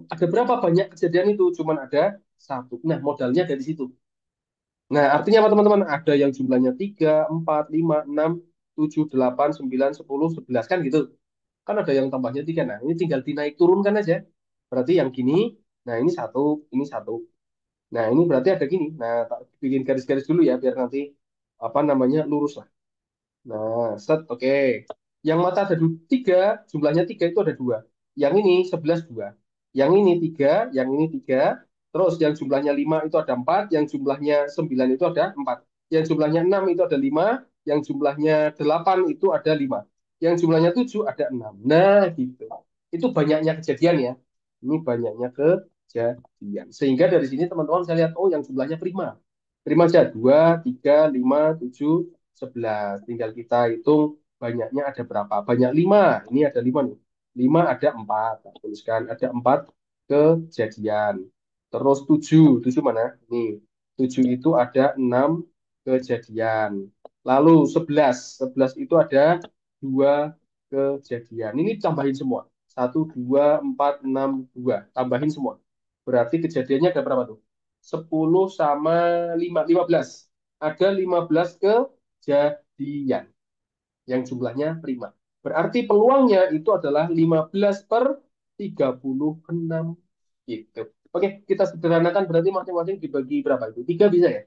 Ada berapa banyak kejadian itu? Cuman ada satu. Nah, modalnya dari situ. Nah, artinya apa teman-teman? Ada yang jumlahnya 3, 4, 5, 6, 7, 8, 9, 10, 11 kan gitu. Kan ada yang tambahnya 3. Nah, ini tinggal dinaik turunkan aja. Berarti yang gini, nah ini satu, ini satu. Nah, ini berarti ada gini. Nah, tak bikin garis-garis dulu ya, biar nanti apa namanya lurus lah. Nah, set, oke. Yang mata ada tiga, jumlahnya tiga itu ada dua. Yang ini 11 dua. Yang ini tiga, yang ini tiga. Terus yang jumlahnya lima itu ada empat, yang jumlahnya sembilan itu ada empat. Yang jumlahnya enam itu ada lima, yang jumlahnya delapan itu ada lima. Yang jumlahnya tujuh ada enam. Nah, gitu. Itu banyaknya kejadian ya. Ini banyaknya kejadian. Sehingga dari sini teman-teman bisa lihat, oh yang jumlahnya prima. Prima aja, 2, 3, 5, 7, 11. Tinggal kita hitung banyaknya ada berapa. Banyak 5. Ini ada 5 nih. 5 ada 4. Nah, tuliskan ada 4 kejadian. Terus 7. 7 mana? Nih. 7 itu ada 6 kejadian. Lalu 11. 11 itu ada 2 kejadian. Ini tambahin semua. 1, 2, 4, 6, 2. Tambahin semua. Berarti kejadiannya ada berapa tuh? 10 sama 5, 15. Ada 15 kejadian yang jumlahnya prima. Berarti peluangnya itu adalah 15 per 36 gitu. Oke, kita sederhanakan berarti masing-masing dibagi berapa itu? Tiga bisa ya?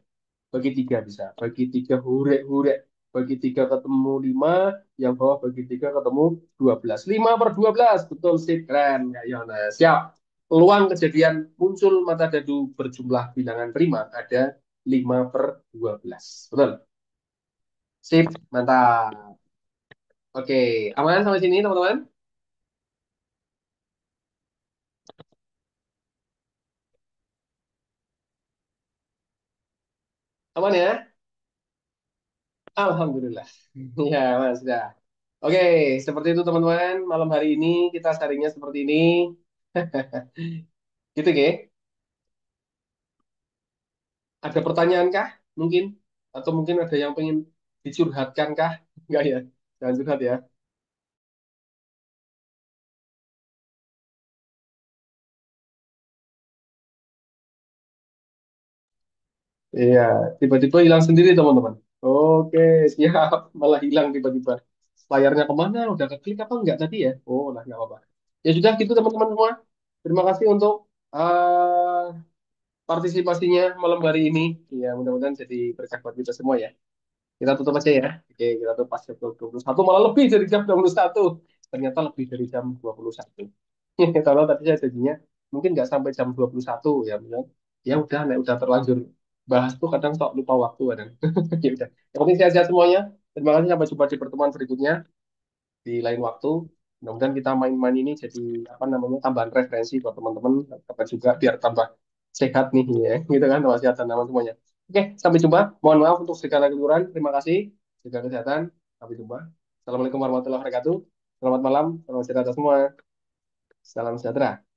Bagi tiga bisa. Bagi tiga hurek-hurek. Bagi tiga ketemu 5, yang bawah bagi tiga ketemu 12. 5 per 12, betul sih, keren. Ya, Yona. Siap. Peluang kejadian muncul mata dadu berjumlah bilangan prima ada 5 per 12. Betul. Sip, mantap. Oke, aman sampai sini teman-teman? Aman ya? Alhamdulillah. Ya, Mas, sudah. Oke, seperti itu teman-teman. Malam hari ini kita sharingnya seperti ini. Gitu, ya. Ada pertanyaan kah? Mungkin? Atau mungkin ada yang pengen dicurhatkan kah? Enggak ya? Jangan curhat ya. Iya, tiba-tiba hilang sendiri teman-teman. Oke, siap. Malah hilang tiba-tiba. Layarnya kemana? Udah keklik apa enggak tadi ya? Oh, lah nggak apa-apa. Ya sudah gitu teman-teman semua. Terima kasih untuk partisipasinya malam hari ini. Ya, mudah-mudahan jadi berkah buat kita semua ya. Kita tutup aja ya. Oke, kita tutup pas jam 21. Malah lebih dari jam 21. Ternyata lebih dari jam 21. Kalau tadi saya jadinya mungkin nggak sampai jam 21 ya. Ya udah, nek udah terlanjur bahas tuh kadang sok lupa waktu kadang. Ya udah. Yang penting sehat-sehat semuanya. Terima kasih sampai jumpa di pertemuan berikutnya di lain waktu. Mudah-mudahan kita main-main ini jadi apa namanya tambahan referensi buat teman-teman, dapat juga biar tambah sehat nih ya, gitu kan, tambah sehat dan aman semuanya. Oke, sampai jumpa. Mohon maaf untuk segala kekurangan. Terima kasih. Jaga kesehatan. Sampai jumpa. Assalamualaikum warahmatullahi wabarakatuh. Selamat malam. Selamat sejahtera semua. Salam sejahtera.